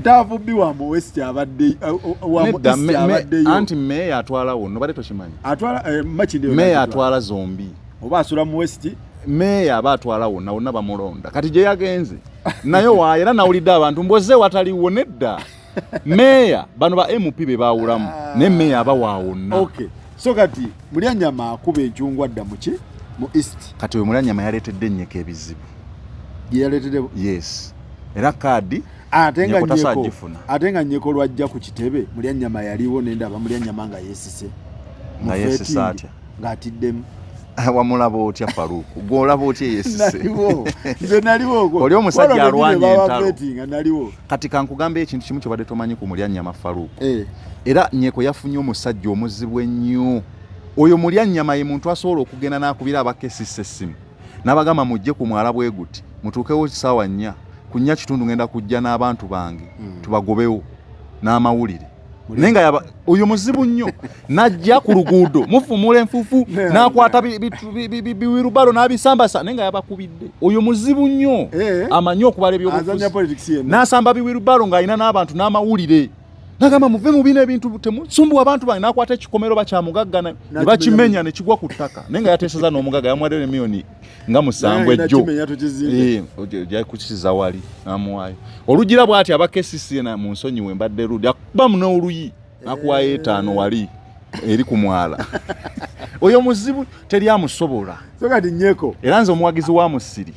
B: tafubi wa mu West abadde wa mu East abadde
A: anti meya atwala wonno bale tokimanyi
B: atwala Makinde
A: meya atwala zombi
B: oba asula mu West
A: meya abatwala wonna bamulonda kati gye yagenze nayo waayera nawulidde abantu mboze wataliwo nedda meya bano ba MP be baawulamu ne meya abawaawonna
B: okay so kati Mulyanyama akuba enkyungwa dda mu East
A: kati we Mulyanyama yaleetedde ennyeko ebizibu
B: yaleetedde
A: yes era kadi
B: ate nga nnyeko lwajja ku kitebe Mulyanyama yaliwo nendaba Mulyanyama nga yeesise
A: atya
B: ng'atiddemu
A: wamulaba otya Faruku gwolaba otya yeesise
B: nze naliwo
A: oli omusajja alwanya entalo
B: naliwo
A: kati kankugambe ekintu kimu kyobadde tomanyi ku Mulyanyama Faruku era nnyeko yafunye omusajja omuzibu ennyo oyo Mulyanyama ye muntu asobola okugenda n'akubira abakesisa essimu n'abagamba mujje ku mwala bwe guti mutuukewo kisaawa 4 ku 4 kitundu ngenda kujja n'abantu bange tubagobewo n'amawulire nenga oyo muzibu nnyo najja ku luguudo mufumula enfufu n'akwata biwirubalo n'abisambasa nenga yabakubidde oyo muzibu nnyo amanyi okubala ebyobufuzi n'asamba biwirubalo ng'alina n'abantu n'amawulire nagamba muve mu bino ebintu temusumbuwa abantu bange n'akwata ekikomero bakyamugaggana ne bakimenya ne kigwa ku ttaka nenga yateeseza n'omugagga yamuwadde miliyoni nga 7 ejjo ojja kukisiza wali n'amuwaayo olugira bw'ati abakesisi mu nsonyi we mbadde ludi akuba muno oluyi n'akuwaayo 5 wali eri ku mwala oyo muzibu teri amusobola
B: so kati nnyeko
A: era nze omuwagizi wa Musiri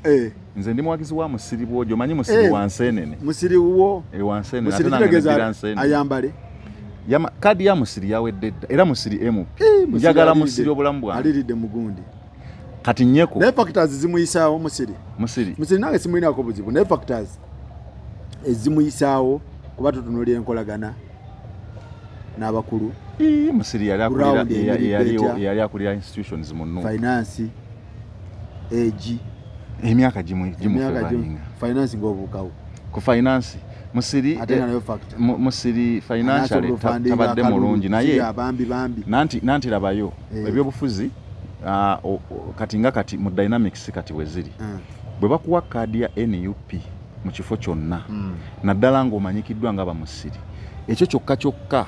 A: nze ndi muwagizi wa Musiri bwojo manyi Musiri wa Nseenene
B: Musiri wo
A: Nseenene
B: ate nange Nseenene ayambale
A: kadi ya Musiri yawedde dda era Musiri MP njagala Musiri obulamu bwange
B: aliridde mugundi
A: kati nnyeko
B: naye factors zimuyisaawo Musiri nange simulinako buzibu naye factors ezimuyisaawo kuba tutunuulira enkolagana n'abakulu
A: Musiri yali akulira institutions munno
B: finance egi
A: emyaka gimu balinga
B: finance ngobukawo
A: ku finance musiri musiri financial tabadde mulungi naye nanti labayo ebyobufuzi kati nga kati mu dynamics kati weziri bwe bakuwa kaadi ya NUP mu kifo kyonna naddala ng'omanyikiddwa nga bamusiri ekyo kyokka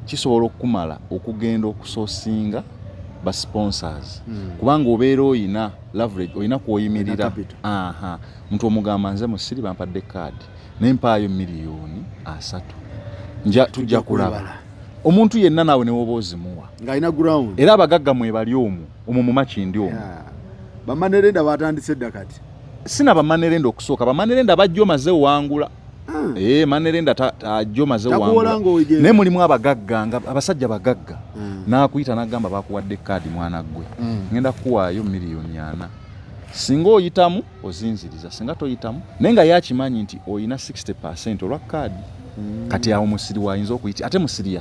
A: kisobola okumala okugenda okusoosinga ba sponsors kubanga obeera oyina leverage oyina kwoyimirira muntu omugamba nze musiri bampadde kaadi nempaayo miliyoni 3 tujja kulaba omuntu yenna naawe ne woba ozimuwa
B: ng'alina ground
A: era abagagga mwe bali omwo mu makindi omwo
B: bamanerenda batandise dda kati
A: sina bamanerenda okusooka bamanerenda bajjo maze wangula manerenda tajjo maze wangula naye mulimu abagagga nga abasajja bagagga n'akuyita n'agamba bakuwadde kaadi mwana ggwe ngenda kuwaayo miliyoni 4 singa oyitamu ozinziriza singa toyitamu naye nga yakimanyi nti oyina 60% olwa kaadi kati awo musiri wayinza okuyita ate musiri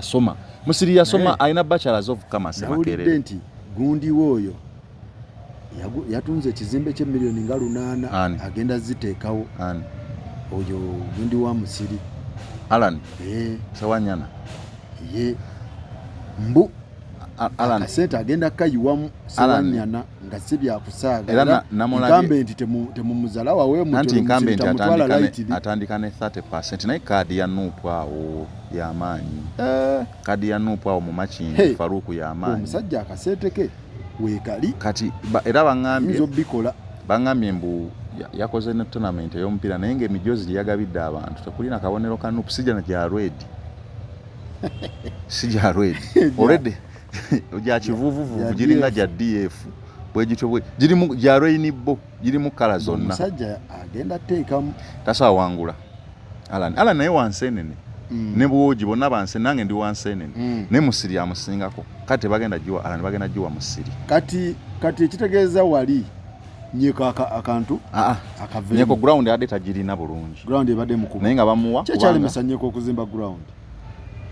A: yasoma alina bachelors of commerce
B: Makerere nti gundiwo oyo yatunze ekizimbe kye miliyoni nga 8 agenda ziteekawo oyo gundi wa musiri
A: Alan Sawanyana
B: mbu Alan akasente agenda kayiwamu Sawanyana nga si byakusaaga era nkambe nti temumuzala wawe
A: atandika ne 30% naye kaadi ya Nuupu awo y'amaanyi kaadi ya Nuupu awo mu Makindi Faruku y'amaanyi
B: omusajja akasente ke weekali
A: kati era bangambye mbu yakoze ne tournament ey'omupiira naye ng'emijozi yagabidde abantu tekulina kabonero ka Nuupu sijja gya red already ojja kivuvuvu giringa gya DF bwegityo girimu gya rainbow girimu kala zonna
B: omusajja agenda teekamu
A: tasawa wangula Alan naye wansenene ne bwogi bonna banse nange ndi wansenene ne musiri amusingako kati bagenda jiwa musiri
B: kati ekitegeeza wali nyeko akantu akavemu
A: nyeko ground ade tagirina bulungi
B: ground ebadde mukuba
A: naye nga bamuwa
B: kyali mesanyeko okuzimba ground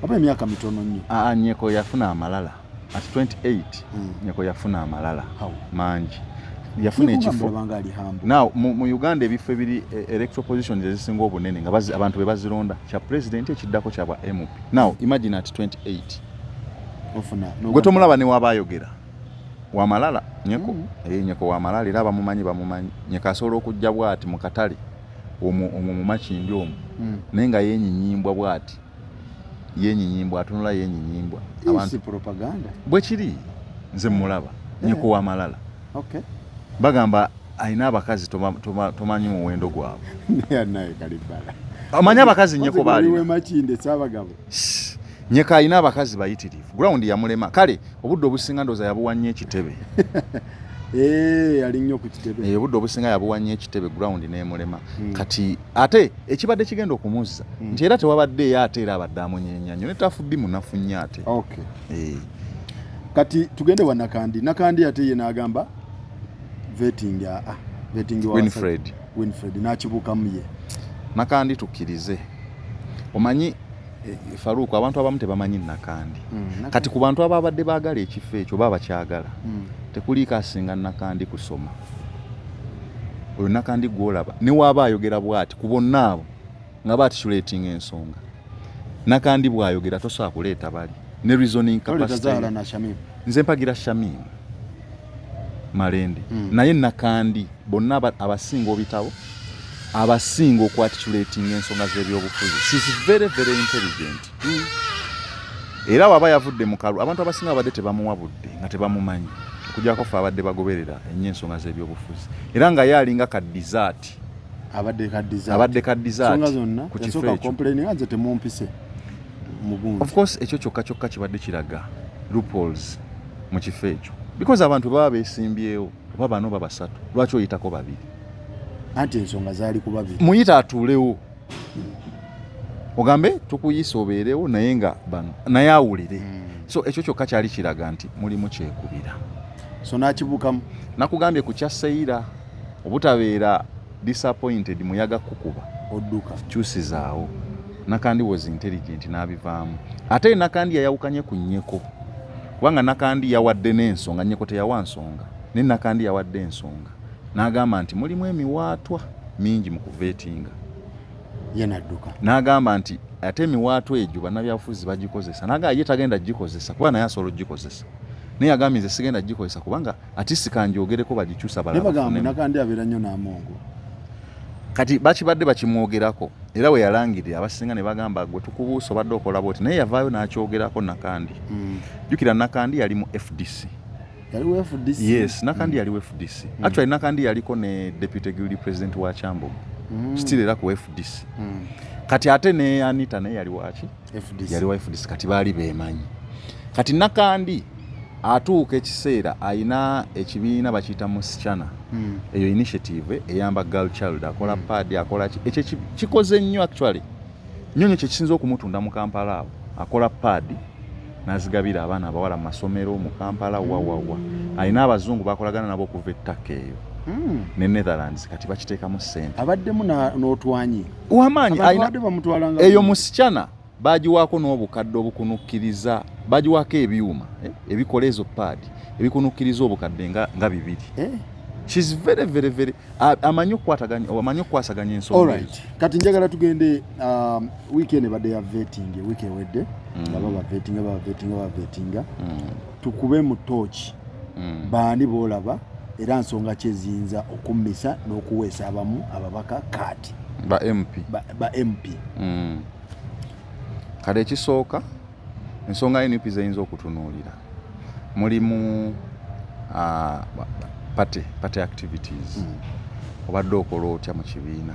B: apa emyaka mitono nnyo
A: nyeko yafuna amalala at 28 nyeko yafuna amalala mangi yafuna ekifo now mu Uganda ebifo ebiri electoral positions ezisinga obunene nga abantu bebazironda kya president ekiddako kyabwa MP now imagine at 28
B: ofuna
A: gwe tomulaba ne wabayogera wamalala nyeko nyeko wamalala era bamumanyi nyeko asobola okujja bwati mu katale mu Makindi omwo naye nga yenyinyimbwa bwati atunula yenyinyimbwa
B: abantu propaganda
A: bwe kiri nze mulaba nyeko wamalala bagamba ayina abakazi tomanyi muwendo gwabwe
B: naye kalibala
A: amanya abakazi nyeko bali
B: we Makindi sabagabo
A: nyeka ayina abakazi bayitirivu ground yamulema kale obudde obusinga ndoza yabuwanye ekitebe
B: ali nnyo ku kitebe
A: obudde obusinga yabuwanye ekitebe ground nemulema kati ate ekibadde kigenda okumuzza nti era tewabadde ate era abadde amunyenyanyo ne tafuddi munafu nnyo ate
B: kati tugende wa Nakandi ate ye n'agamba vetting wa Winfred n'akibuukamu ye
A: Nakandi tukkirize omanyi Faruku abantu abamu tebamanyi Nakandi kati ku bantu ababadde baagala ekifo ekyo baba kyagala tekuliiko asinga Nakandi kusoma oyo Nakandi gwolaba ne waaba ayogera bwati ku bonna abo nga baatishulating ensonga Nakandi bwayogera tosobola kuleeta bali ne reasoning capacity nze mpagira Shamim Malende naye Nakandi bonna abasinga obitabo abasinga okwatishulating ensonga z'ebyobufuzi she's very very intelligent era waba yavudde mu kalu abantu abasinga abadde tebamuwa budde nga tebamumanyi okujjako fe abadde bagoberera ennyo ensonga z'ebyobufuzi era nga yalinga ka dessert abadde ka dessert
B: ku kifo ekyo
A: of course ekyo kyokka kibadde kiraga loopholes mu kifo ekyo because abantu baba beesimbyewo oba bano babasatu lwaki oyitako babiri
B: anti ensonga zaali ku babiri
A: muyita atuulewo ogambe tukuyisa obeerewo naye nga naye awulire so ekyo kyokka kyali kiraga nti mulimu kyekubira
B: so n'akibuukamu
A: nakugambye ku kyaseira obutabeera disappointed muyaga kukuba
B: odduka
A: kyusizaawo Nakandi was intelligent n'abivaamu ate Nakandi yayawukanye ku nnyeko kubanga Nakandi yawadde n'ensonga nnyeko teyawa nsonga ne Nakandi yawadde ensonga n'agamba nti mulimu emiwaatwa mingi mu kuvetinga
B: yenadduka
A: n'agamba nti ate emiwaatwa egyo bannabyabufuzi bagikozesa n'agamba ye tagenda gikozesa kuba naye asobola gikozesa naye agambye nze sigenda gikozesa kubanga ate sikanjogereko bagikyusa
B: balaba nakandi abeera nnyo n'amongo
A: kati bakibadde bakimwogerako era we yalangirira abasinga ne bagamba gwe tukubuusa obadde okola bwoti naye yavaayo n'akyogerako nakandi jjukira nakandi yali mu FDC
B: yaliwo FDC
A: yes nakandi yaliwo FDC actually nakandi yaliko ne deputy guild president wa Kyambogo still era ku FDC kati ate ne Anita naye yali waki
B: FDC
A: yaliwo FDC kati baali beemanyi kati nakandi atuuka ekiseera ayina ekibiina bakiyita Musichana eyo initiative eyamba girl child akola pad akola ekyo kikoze nnyo actually nnyonyo kye kisinza okumutunda mu Kampala awo akola pad nazigabira abaana abawala mu masomero mu Kampala wawawa ayina abazungu bakolagana nabo okuva ettaka eyo ne Netherlands kati bakiteekamu ssente
B: abaddemu n'otwanyi
A: wamaanyi
B: ayina
A: eyo Musichana bagiwaako n'obukadde obukunukkiriza bagiwaako ebyuma ebikola ezo pad ebikunukkiriza obukadde nga 2 she's very very very amanyi okukwasaganya ensonga
B: alright kati njagala tugende weekend badde ya vetting week ewedde nga baba vettinga tukube mu torch baani boolaba era nsonga kyeziyinza okummisa n'okuweesa abamu ababaka kaati ba MP
A: kale ekisooka ensonga NUP zeyinza okutunuulira mulimu party activities obadde okola otya mu kibiina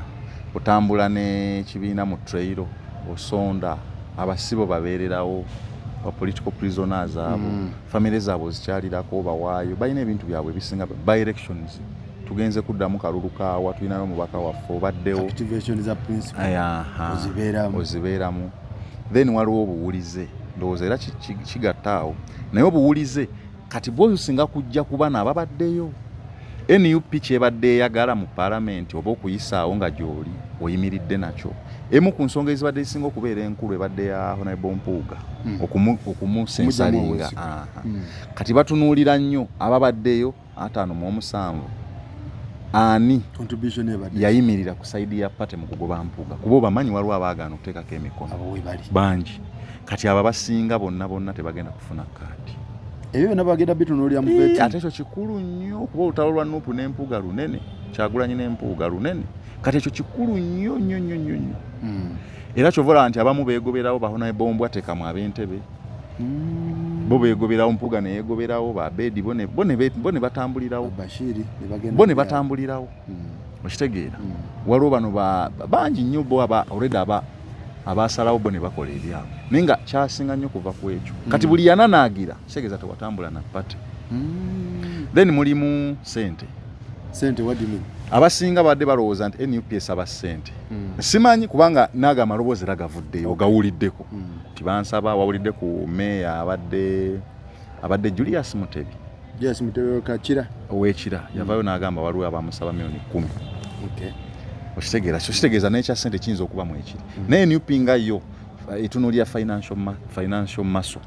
A: otambula n'ekibiina mu trailo osonda abasibo babeererawo ba political prisoners abo family zaabwe zikyalirako bawaayo balina ebintu byabwe ebisinga by elections tugenze kuddamu kalulu kaawa tulinayo omubaka waffe obaddewo
B: activation za principle
A: ozibeeramu then waliwo obuwulize ndowooza era kigattaawo naye obuwulize kati bwosinga kujja ku bana ababaddeyo NUP kyebadde eyagala mu parliament oba okuyisaawo nga gy'oli oyimiridde nakyo emu ku nsonga ezibadde zisinga okubeera enkulu ebadde ya Honorable Mpuuga okumusensalinga kati batunuulira nnyo ababaddeyo 57 ani
B: contribution
A: yayimirira ku saidi ya party mu kugoba Mpuuga kuba bamanyi waliwo abaagaana okuteekako emikono bangi kati aba basinga bonna tebagenda kufuna kaadi
B: ebyo byonna bagenda bitunuulira mu vetting
A: ate ekyo kikulu nnyo kuba olutalo lwa Nuupu n'Empuuga lunene Kyagulanyi n'Empuuga lunene kati ekyo kikulu nnyo era kyovola nti abamu beegoberawo bahona ebombwa teekamu ab'entebe bo beegoberawo Mpuuga neyeegoberawo babedi bo ne batambulirawo bo ne batambulirawo okitegeera waliwo bano bangi nnyo bo already abasalawo bo ne bakola ebyabwe naye nga kyasinga nnyo kuva ku ekyo kati buli yananaagira kitegeeza tewatambula na pate then mulimu sente
B: what do you mean
A: abasinga badde balowooza nti NUP esaba ssente simanyi kubanga naaga amaloboozi era gavuddeyo ogawuliddeko tibansaba wawulidde ku meeya abadde Julius Mutebi
B: Kachira
A: ow'ekira yavaayo n'agamba waliwo abamusaba $10,000 okitegeeza n'ekya ssente kiyinza okubamu ekiri naye NUP nga yo etunuulira financial muscle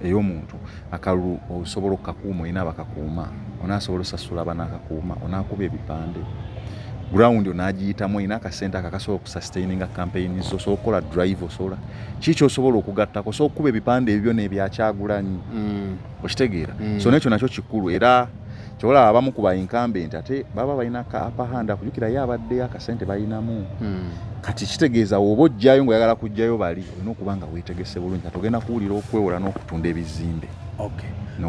A: ey'omuntu akalulu osobola okukakuuma olina abakakuuma onaasobola osasula abanaakakuuma onaakuba ebipande ground onaagiyitamu olina akasente akakasobola okusustaininga campaign zo osobola okukola drive osobola kiki osobola okugattako osobola okukuba ebipande ebyo n'ebya Kyagulanyi okitegeera so nekyo nakyo kikulu era kyola abamu ku incumbent ate baba balina apahanda kujukira ye abadde akasente balinamu kati kitegeeza oba ojjayo ng'oyagala kujjayo bali olina okuba nga weetegese bulungi katogenda kuwulira okwewola n'okutunda ebizimbe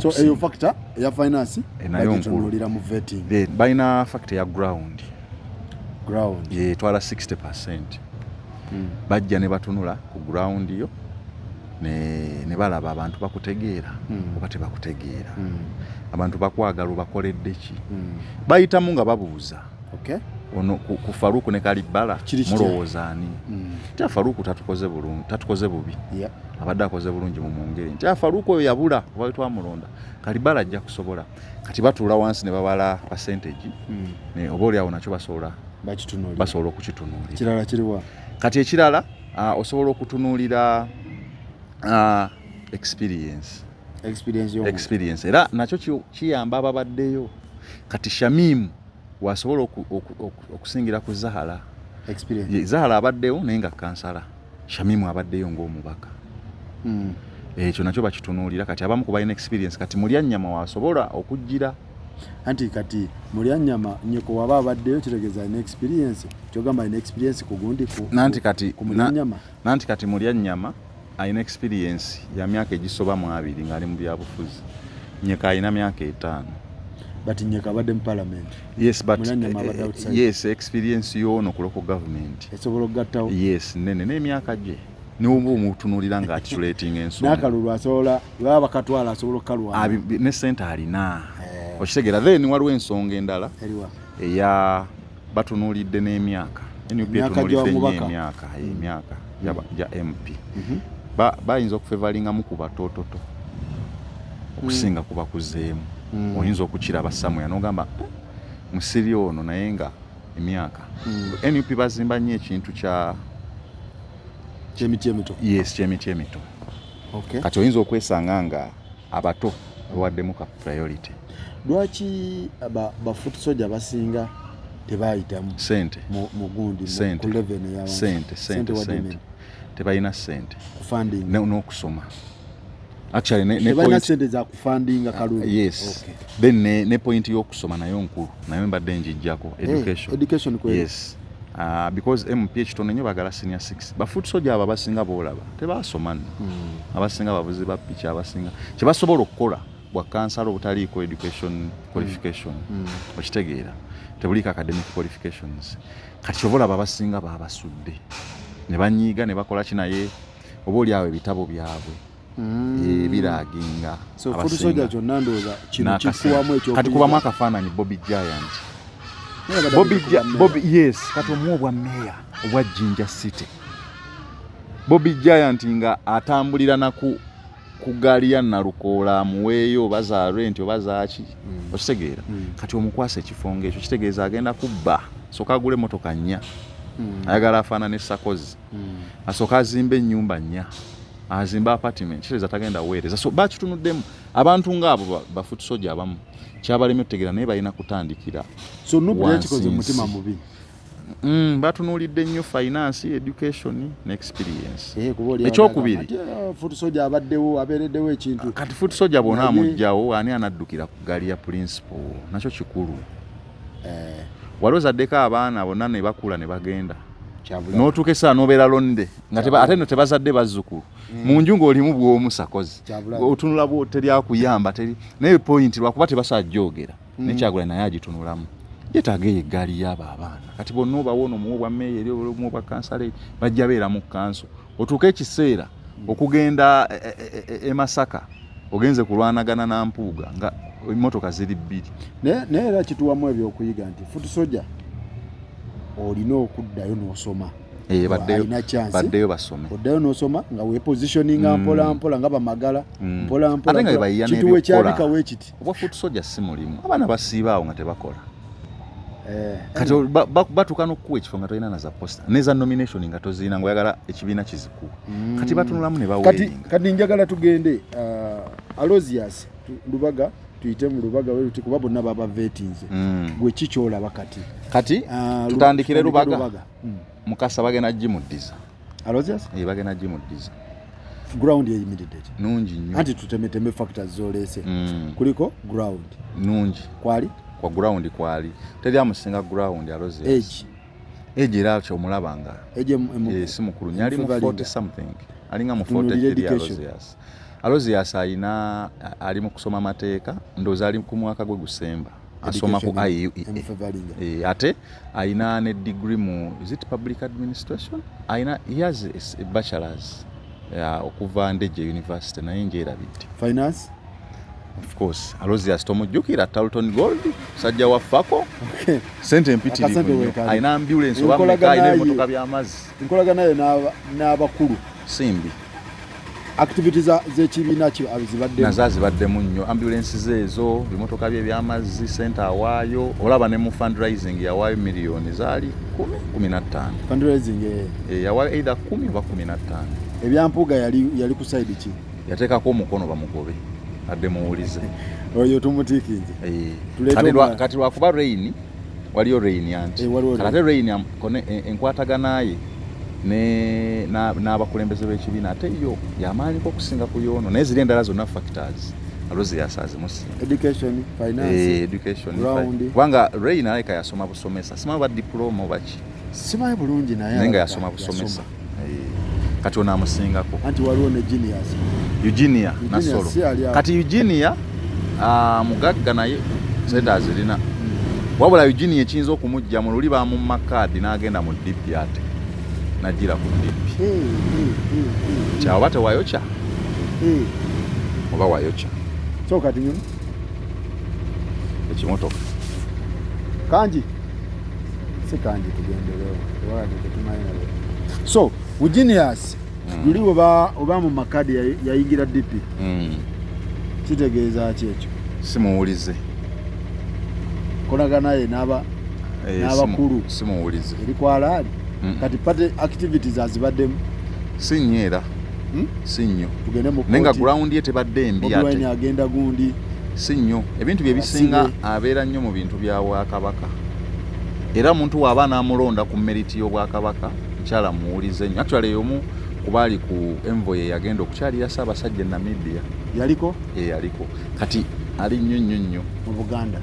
B: so eyo factor eya finance
A: nayo nkulu
B: mu vetting
A: balina factor ya ground etwala 60% bajja ne batunula ku ground yo ne balaba abantu bakutegeera oba tebakutegeera abantu bakwagala bakoledde ki bayitamu nga babuuza ono ku Faruku ne Kalibala mulowooza ani nti Faruku tatukoze bubi abadde akoze bulungi mu mwongere nti Faruku oyo yabula oba twamulonda Kalibala ajja kusobola kati batuula wansi ne babala percentage oba oli awo nakyo basobola okukitunuulira
B: kirala kiriwa
A: kati ekirala osobola okutunuulira experience era nakyo kiyamba ababaddeyo kati Shamimu wasobola okusingira ku Zahara
B: experience.
A: Zahara abaddewo naye nga kansala, Shamimu abaddeyo ng'omubaka. Ekyo nakyo bakitunuulira kati abamu ku balina experience kati Mulyannyama wasobola okujjira.
B: Anti kati Mulyannyama nyeko waba abaddeyo kitegeeza ina experience, kyogamba ina experience ku gundi ku Mulyannyama.
A: Nanti kati Mulyannyama alina experience ya myaka egisoba mu 2 ng'ali mu byabufuzi. Nyeka alina myaka 5.
B: But Nyeka abadde mu parliament.
A: Yes, but
B: yes,
A: experience yono ku local government.
B: Esobola okugattawo.
A: Yes, nene n'emyaka gye. N'obu omutunuulira nga atitulating ensonga.
B: N'akalulu asobola baba bakatwala asobola okukalwa.
A: Ne ssente alina. Okitegeera then waliwo ensonga endala. Eya batunuulidde n'emyaka. NUP etunuulidde emyaka ya MP. Bayinza okufevalingamu ku batoototo okusinga ku bakuzeemu. Oyinza okukiraba Samuel n'ogamba musiri ono naye nga emyaka. NUP bazimba nnyo ekintu kya
B: kyemiti emito.
A: Yes, kyemiti emito.
B: Okay.
A: Kati oyinza okwesanga nga abato bawaddemu ka priority.
B: Lwaki ba foot soldier basinga tebayitamu
A: sente
B: mu gundi
A: ku
B: level ya
A: sente tebayina sente
B: funding
A: n'okusoma. Actually ne
B: point sente za kufundinga kalulu.
A: Yes. Okay. Then ne point y'okusoma nayo nkulu nayo mbadde njijjako education. Yes. Because MP ekitono nnyo bagala senior 6. Ba foot soldier aba basinga boolaba tebasoma nno. Abasinga bavuzi ba picha abasinga kye basobola okukola bwa kansala obutaliiko education qualification. Okitegeera tebuliiko academic qualifications. Kati kyobola babasinga babasudde ne banyiiga ne bakola kinaye oba oli awo ebitabo byabwe biraginga.
B: So foot soldier kyonna ndowooza kino kikuwamu ekyo
A: kati kubamu akafaananyi Bobby Giant. Yes, kati omuwa obwa meya obwa Jinja City. Bobby Giant nga atambulira naku ku gaali ya Nalukoola amuweeyo oba za rent oba zaaki. Okitegeera kati omukwasa ekifongo ekyo kitegeeza agenda kubba soka agule motoka 4 ayagala afaanane Sakozi asooka azimba ennyumba 4 azimba apartment kitegeeza tagenda weereza. So bakitunuddemu abantu ng'abo ba foot soldier abamu kyabaleme otegeera naye balina kutandikira.
B: So nubwo ekikoze mutima mubi.
A: Batunuulidde nnyo finance, education ne experience.
B: Ekyokubiri foot soldier abaddewo abeereddewo ekintu.
A: Kati foot soldier bona amugjawo ani anaddukira ku gaali ya principal nakyo kikulu. Walozaddeko abaana bonna ne bakula ne bagenda. N'otuuka essaawa n'obeera londe nga ate no tebazadde bazzukulu. Mu nju ng'olimu bw'omu Sakozi. Otunula bw'oteri akuyamba teri naye point lwakuba tebasajjoogera. Ne Kyagulanyi naye agitunulamu. Yetaaga eggaali y'abo abaana. Kati bonna obawo ono muwo bwa meeya eri omu bwa kansala bajja beera mu kanso. Otuuka ekiseera okugenda e Masaka ogenze kulwanagana na Mpuuga nga emmotoka ziri 2.
B: Naye era kituwamu ebyokuyiga nti foot soldier olina okuddayo n'osoma.
A: Baddeyo basome.
B: Oddayo n'osoma nga weepositioninga mpola mpola nga bamagala mpola mpola. Kituwe kyabikawo ekiti.
A: Obwa foot soldier si mulimu. Abaana basiiba awo nga tebakola. Kati batuuka n'okkuwa ekifo nga tolina na za posta neza nomination nga tozirina ng'oyagala ekibiina kizikuwa. Kati batunulamu ne baweeringa. Kati
B: njagala tugende Aloysius Lubaga tuyite mu Lubaga weruti kuba bonna baba vetinze. Gwe kikyolaba kati
A: tutandikire Lubaga. Mukasa bagenda gimuddiza.
B: Aloysius?
A: Bagenda gimuddiza.
B: Ground eyimiridde.
A: Nungi nnyo.
B: Anti tutemeteme factors zoleese. Kuliko ground.
A: Nungi.
B: Kwali?
A: Kwa ground kwali. Teri amusinga ground Aloysius. Age era kyomulabanga. Si mukulu nyali mu 40 something. Alinga mu 43 Aloysius. Aloysius ali mu kusoma mateeka ndooza ali ku mwaka gwe Gusemba. Asoma ku IUE. Ate alina ne degree mu is it public administration? He has a bachelor's okuva Ndeje University naye njeerabidde.
B: Finance?
A: Of course. Aloysius tomujjukira Tarleton Gold sajja wa Fako. Sente empitirivu. Alina ambulance oba meka alina emmotoka by'amazzi.
B: Nkolagana naye n'abakulu.
A: Simbi.
B: Activities z'ekibiina zibadde
A: nazazibaddemu nnyo ambulance zeezo bimotoka bye by'amazzi sente awaayo olaba ne mu fundraising yawaayo miliyoni zaali 15
B: fundraising
A: yawaayo either 10 oba 15.
B: Ebyampuuga yali ku side ki
A: yateekako omukono bamugobe adde muwulize
B: oyo tumutiikinze
A: kati lwakuba rain waliyo Rain anti kalate Rain enkwataganaye n'abakulembeze b'ekibiina ate yo yamaanyiko okusinga ku yono naye ziri endala zonna factors alozi yasazimusinga
B: education finance
A: education kubanga Rain aleka yasoma busomesa simanyi ba diploma baki
B: simanyi bulungi naye
A: nga yasoma busomesa kati onaamusingako
B: anti waliwo ne
A: Eugenia Nasolo kati Eugenia mugagga naye sente azirina wabula Eugenia ekiyinza okumujja mu luli bamumma kaadi n'agenda mu DP ate najira ku DP kyawa tewayokya oba wayokya
B: so kati nyuma
A: ekimotoka
B: kanji si kanji tugendelewo wala tetumayina so Eugenius luli oba mu makadi yayigira DP kitegeeza ki ekyo
A: simuwulize
B: kolagana ye n'abakulu
A: simuwulize
B: eri kwalaali kati party activities azibaddemu
A: si nnyo era si nnyo
B: tugende mu
A: naye nga ground ye tebadde embi ate
B: agenda gundi
A: si nnyo ebintu bye bisinga abeera nnyo mu bintu bya Bwakabaka era omuntu waaba n'amulonda ku meriti y'Obwakabaka nkyala muwulize nnyo actually y'omu kubaali ku envoy yagenda okukyalira Ssaabasajja Namibia
B: yaliko
A: kati ali nnyo
B: mu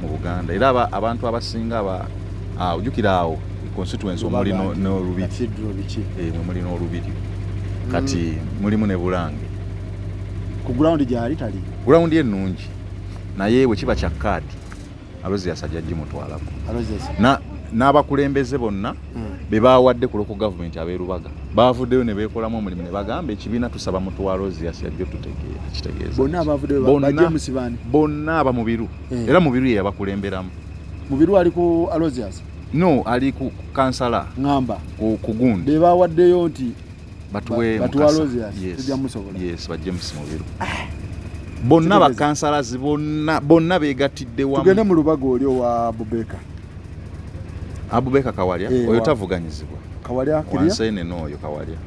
A: Buganda era abantu abasinga ojjukira awo constituency omuli n'Olubiri muli n'Olubiri kati mulimu ne Bulange
B: ku ground gyali tali
A: ground ennungi naye bwe kiba kya kaadi alozi yasajja gimutwalako n'abakulembeze bonna be baawadde ku local government abeerubaga baavuddeyo ne beekolamu omulimu ne bagamba ekibiina tusaba mutwalozi yasajja tutegeera kitegeeza
B: bonna abaavuddeyo bajja musibani
A: bonna aba mubiru era mubiru ye yabakulemberamu
B: mubiru ali ku Alozias
A: no ali ku kansala
B: ngamba
A: ku gundi
B: be baawaddeyo nti
A: batuwe
B: Alozias tujja musobola
A: ba James mubiru bonna bakansalazi bonna beegattidde wamu
B: tugende mu lubago oli owa
A: Abubeka Kawalya oyo tavuganyizibwa
B: Kawalya kiria
A: wansene n'oyo Kawalya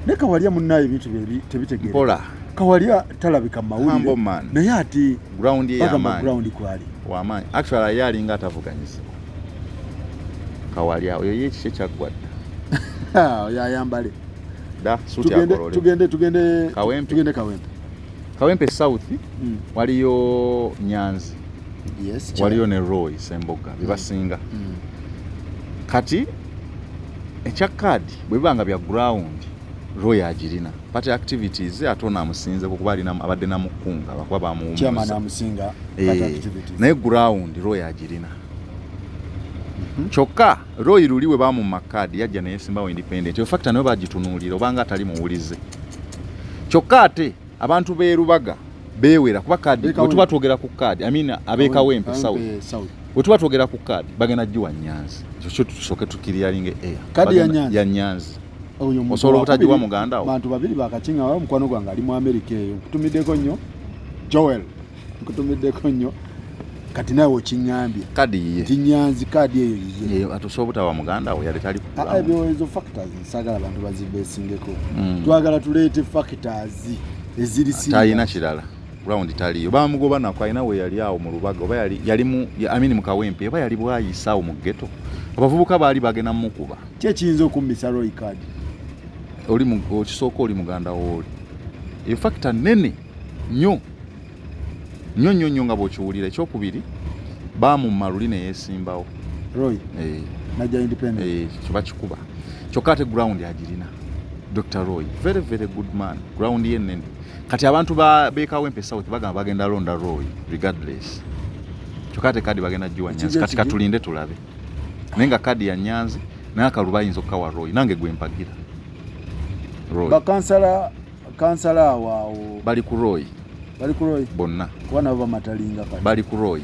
B: ne Kawalya munnaye ebintu bye tebitegeera
A: mpola
B: Kawalya talabika mawulire naye ati
A: ground ye y'amaanyi
B: ground kwali
A: w'amaanyi actually yali nga atavuganyizibwa Kawalya oyo ye kiki kyaggwadda
B: oyo ayambale
A: da suti akolole
B: tugende
A: Kawempe South waliyo Nyanzi waliyo ne Roy Semboga bibasinga kati ekya kaadi bwe bibanga bya ground Roy agirina party activities atona amusinze kuba alina abadde na mukunga bakuba bamuwumuza
B: chairman amusinga party activities
A: naye ground Roy agirina kyokka Roy luliwe bamu makadi yajja naye Simbawo independent yo factor nayo bagitunuulira obanga atali muwulize kyokka ate abantu beerubaga bewera kuba kadi wetuba twogera ku kadi abeeka Wempe South wetuba twogera ku kadi bagenda jiwa Nyanzi kyo tusoke tukiriyalinge
B: kadi
A: ya Nyanzi osobola obutagiwa muganda wo
B: bantu babiri bakakinga wa mukwano gwange ali mu America eyo kutumiddeko nnyo Joel kutumiddeko nnyo kati nawe okiŋŋambye
A: kadi ye
B: Nyanzi kadi eyo
A: atusobola obutawa muganda wo yali tali
B: ezo factors nsagala abantu bazibesingeko twagala tuleete factors eziri
A: tayina kirala ground taliyo bamugoba nako ayina we yali awo mu lubaga oba yali mu Kawempe oba yali bwayisaawo mu ghetto abavubuka baali bagenda mukuba
B: kyekiyinza okummisa Roy card
A: okisooka oli muganda wooli eyo factor nene nnyo nga bw'okiwulira ekyokubiri baamumma luli ne yeesimbawo
B: Roy najja independent
A: kiba kikuba kyokka ate ground agirina Dr. Roy very very good man ground ye nene kati abantu beeka Wempe South bagamba bagenda londa Roy regardless kyokka ate kadi bagenda jiwa Nyanzi kati katulinde tulabe naye nga kadi ya Nyanzi naye akaluba ayinza okukawa Roy nange gwe mpagira Roy
B: bakansala waawo
A: bali ku Roy bonna
B: kuba nabo bamatalinga kati
A: bali ku Roy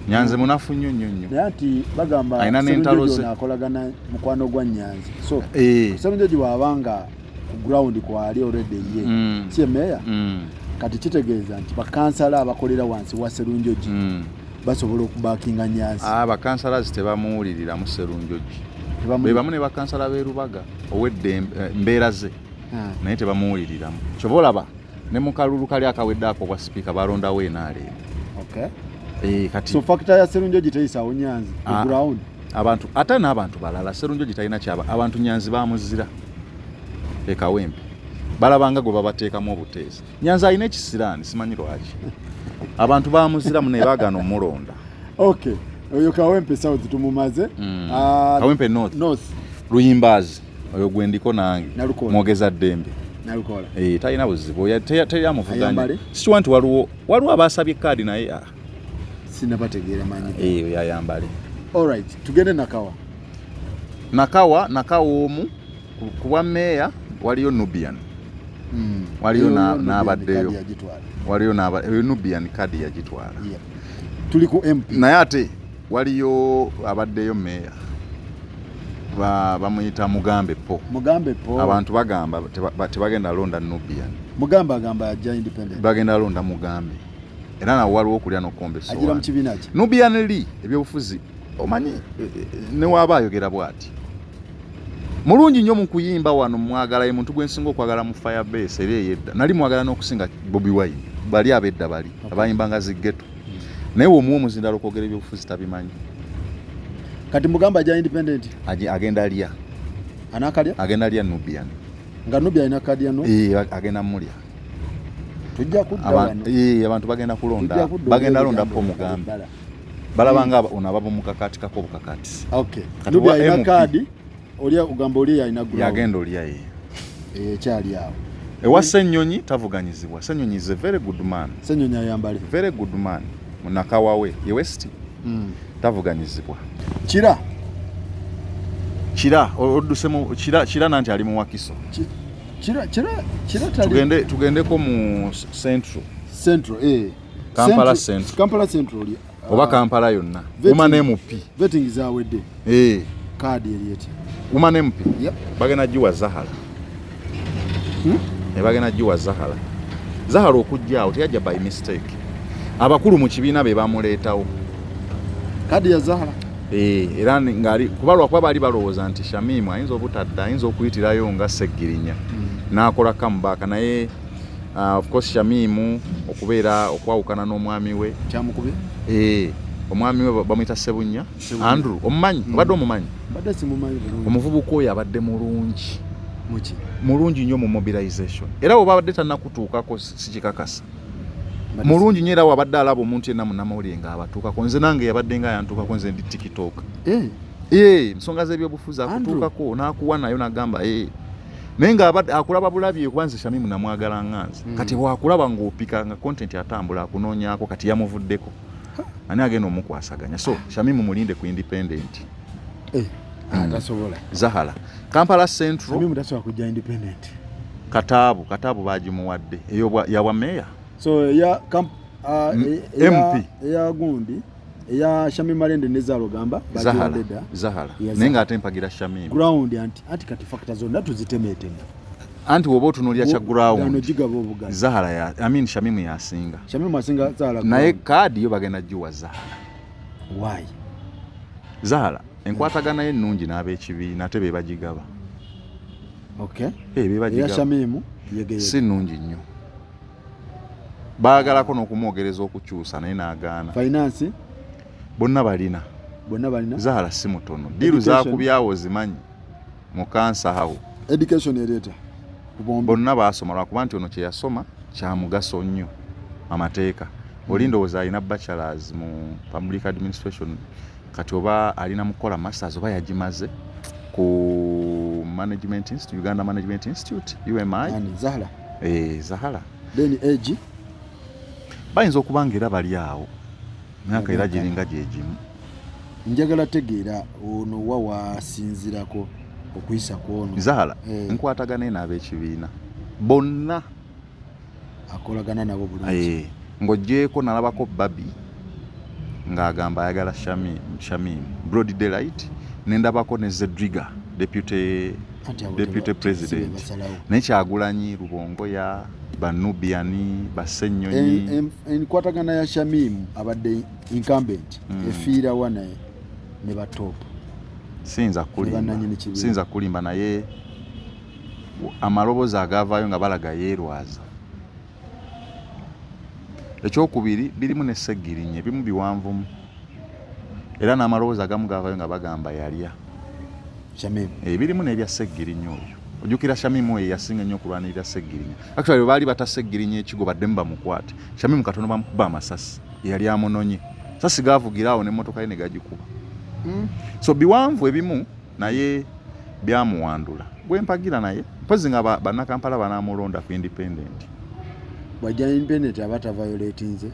A: Nyanzi munafu nnyo
B: naye ati bagamba
A: ayina n'entalo ze
B: akolagana mukwano gwa Nyanzi so Ssemujjoji bw'abanga ku ground kwali already ye si meya kati kitegeeza nti bakansala abakolera wansi wa Sserunjoji basobola okubakinga Nyanzi
A: bakansala tebamuwulirira mu Sserunjoji be bamu ne bakansala beerubaga owedde mbeera ze naye tebamuwuliriramu kyova olaba ne mu kalulu kali akawedde ako bwa sipiika balondawo enaaleero Kati
B: so factor ya Sserunjogi giteyisaawo Nyanzi ground
A: abantu ate n'abantu balala Sserunjogi talina kyaba abantu Nyanzi bamuzira Kawempe balabanga gwe babateekamu obuteezi Nyanzi alina ekisiraani simanyi lwaki abantu bamuzira mu ne baagana omulonda.
B: Okay, oyo Kawempe South tumumaze.
A: Kawempe North Luyimbazi oyo gwendiko nange mwogeza Ddembe
B: nalukola
A: talina buzibu teri amuvuganya sikiwa nti waliwo abaasabye kaadi naye
B: sinabategeera manyi
A: yayambale.
B: Alright, tugende Nakawa omu ku bwa meeya waliyo Nubian waliyo n'abaddeyo waliyo Nubian kadi yagitwala tuli ku MP
A: naye ate waliyo abaddeyo meeya bamuyita Mugambe Po abantu bagamba tebagenda londa Nubian
B: Mugambe agamba ajja independent
A: bagenda londa Mugambe era nawo waliwo okulya n'okombe so
B: agira mu kibiina ki
A: Nubian li ebyobufuzi omanyi ne waba ayogera bw'ati mulungi nnyo mu kuyimba wano mwagala ye muntu gwensinga okwagala mu Firebase eri eyedda nali mwagala n'okusinga Bobi Wine bali abedda bali abayimbanga ziggeto naye omuwa omuzindalo okwogera ebyobufuzi tabimanyi
B: kati Mugambe ajja independent
A: agenda lya
B: anakalya
A: agenda lya Nubian
B: nga Nubian ina kadi yano
A: agenda mulya
B: tujja kudda wano
A: abantu bagenda kulonda bagenda londa Po Mugambe balabanga ono ababo mukakati kako obukakati.
B: Okay, Nubian ina kadi olya ugamba olya ina ground
A: yagenda olya
B: kyali awo
A: ewa Ssenyonyi tavuganyizibwa. Ssenyonyi is a very good man.
B: Ssenyonyi ayambale
A: very good man munakawawe ye West tavuganyizibwa. Kira odusemu Kira nanti ali mu Wakiso. Kira tugendeko mu Central Kampala Central oba Kampala yonna uma MP
B: vetting zawedde kadi elieti
A: uma MP bagena jiwa Zahala bagena jiwa Zahala okujjaawo teyajja by mistake abakulu mu kibiina be bamuleetawo
B: kadi ya Zahala
A: era ngali kubalwa kwa bali balowooza nti Shamimu ayinza obutadda ayinza okuyitirayo nga Seggirinya n'akola comeback naye of course Shamimu okubeera okwawukana n'omwami we
B: kyamukube
A: omwami we bamuyita Sebunya Andrew omumanyi obadde omumanyi
B: badde simumanyi
A: omuvubuka oyo abadde mulungi nnyo mu mobilization era obadde tannakutuukako sikikakasa mulungi nnyo era wabadde alaba omuntu yenna munnamawulire nga abatuukako nze nange yabadde nga yantuukako nze ndi TikTok nsonga z'ebyobufuzi akutuukako n'akuwa nayo n'agamba naye nga akulaba bulabye kuba nze Shamimu namwagala nganze kati bwakulaba ng'opika nga content atambula akunoonyaako kati yamuvuddeko ani agenda omukwasaganya so Shamimu mulinde ku independent
B: tasobola
A: Zahala Kampala Central
B: Shamimu tasobola kujja independent
A: kataabu bagimuwadde eyo yawa meeya
B: so ya
A: MP
B: ya gundi ya Shamimu Malende ne Zalogamba
A: Zahala naye nga ate mpagira Shamimu
B: ground anti kati factor zonna tuzitemeteme
A: anti woba otunuulira kya ground
B: Zahala
A: Shamimu yasinga
B: Zahala
A: naye kaadi yo bagenda giwa Zahala
B: why
A: Zahala enkwatagana ye nnungi n'ab'ekibiina ate be bagigaba
B: ya Shamimu
A: si nnungi nnyo baagalako n'okumwogereza okukyusa naye n'agaana
B: finance
A: bonna balina Zahala si mutono diiru zakubyawo zimanyi mu kansa hawo
B: education ereta
A: bonna baasoma lwakuba nti ono kye yasoma kya mugaso nnyo amateeka olindowooza alina bachelors mu public administration kati oba alina mukola masters oba yagimaze ku Uganda Management Institute UMI Zahala
B: then age
A: bayinza okubanga era bali awo myaka era giringa gyegimu
B: njagala tegeera ono wawasinzirako okuyisa kwono
A: Zahala nkwatagana n'ab'ekibiina bonna
B: akolagana nabo bulungi
A: ng'ogyeko nalabako Babi ng'agamba ayagala Shamimu Broad Daylight nendabako ne Zedriga deputy president naye Kyagulanyi Rubongoya Banubiani Bassenyonyi
B: enkwatagana ya Shamimu abadde incumbent efiira wana ne batop
A: sinza kulimba naye amaloboozi agavaayo nga balaga yeerwaza ekyokubiri birimu ne Ssegirinnya ebimu biwanvumu era n'amalowooza agamu gaavayo nga bagamba yalya
B: Shamim
A: birimu n'ebya Ssegirinnya oyo ojjukira Shamimu oyo yasinga nnyo okulwanirira Ssegirinnya actually baali bata Ssegirinnya ekigo badde bamukwate Shamimu katono bamukuba amasasi yali amunonye sasi gaavugiraawo n'emmotoka ye ne gagikuba so biwanvu ebimu naye byamuwandula bwempagira naye mpozi nga bannakampala banaamulonda ku independent
B: bwajja independent abata violatinze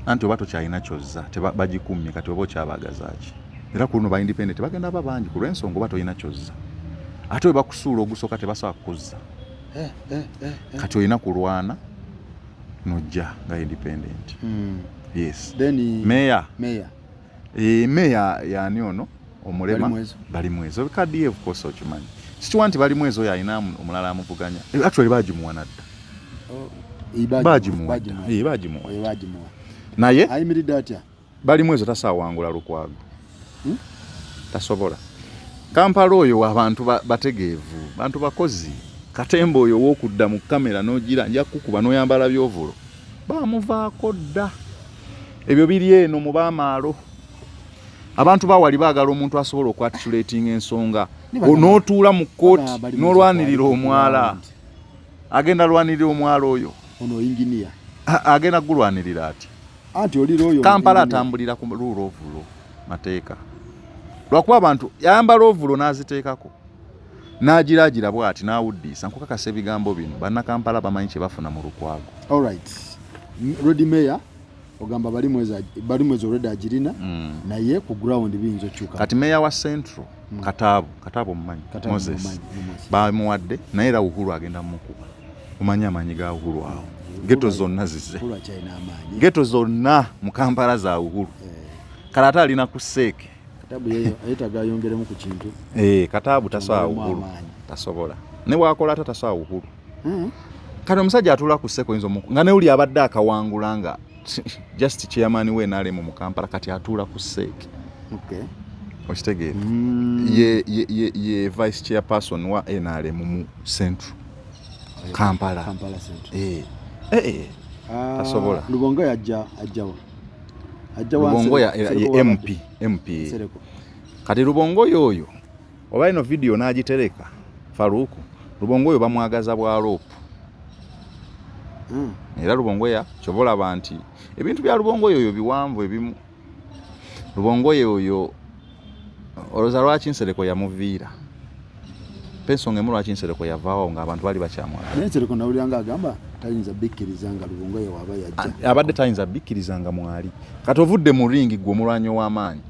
A: anti oba tokyalina kyozza bagikummye kati oba okyabagazaaki era ku luno ba independent bagenda babangi ku lw'ensonga oba tolina kyozza ate we bakusuula ogusooka tebasobola kukuzza kati olina kulwana nojja nga independent yes
B: then
A: meya
B: meya
A: yani ono omulema bali mwezi obikaddiye of course okimanyi sikiwa nti bali mwezi oyo alina omulala amuvuganya actually bagimuwa nadda bagimuwa naye
B: ayimiridde atya
A: bali mwezi tasaawangula Lukwago tasobola Kampala oyo abantu bategeevu bantu bakozi Katemba oyo w'okudda mu kamera n'ogira nja kukuba n'oyambala byovulo bamuvaako dda ebyo biri eno mu baamaalo abantu bawali baagala omuntu asobola okwatitulating ensonga n'otuula mu kkooti n'olwanirira omwala agenda lwanirira omwala oyo
B: ono engineer
A: agenda gulwanirira ati
B: anti olira oyo
A: Kampala atambulira ku rule of law mateeka lwakuba abantu yayambala ovulo n'aziteekako n'agiragira bw'ati n'awuddiisa nkukakasa ebigambo bino bannakampala bamanyi kye bafuna mu Lukwago.
B: All right. Lord Mayor ogamba bali mwezi already agirina naye ku ground biyinza okyuka.
A: Kati Mayor wa Central Kataabu mumanyi Moses bamuwadde naye era Uhuru agenda mukuba omanyi amanyi ga Uhuru awo geto zonna zize
B: Uhuru akyalina amaanyi
A: geto zonna mu Kampala za Uhuru Kalata alina ku Seeke
B: Kataabu yeyo ayitaga ayongeremu ku kintu
A: Kataabu tasobola Uhuru tasobola ne bwakola tasobola Uhuru kati omusajja atula ku Seeke oyinza nga ne uli abadde akawangula nga just chairman we nale mu Kampala kati atula ku Seeke okitegeera ye vice chairperson wa NRM mu Central Kampala Central tasobola
B: Lubongo yajja
A: Lubongo ya MP kati Lubongo yoyo oba ino video n'agitereka Faruku Lubongo yo bamwagaza bwa rope era Lubongo ya kyobola banti ebintu bya Lubongo yoyo biwanvu ebimu Lubongo yoyo oloza lwaki Nsereko yamuviira pensonga emu lwaki Nsereko yavaawo nga abantu bali bakyamwala
B: Nsereko nawuliranga agamba tayinza bikkirizanga Lubongo yo waba yajja
A: abadde tayinza bikkirizanga mwali kati ovudde mu ringi gwe omulwanyi w'amaanyi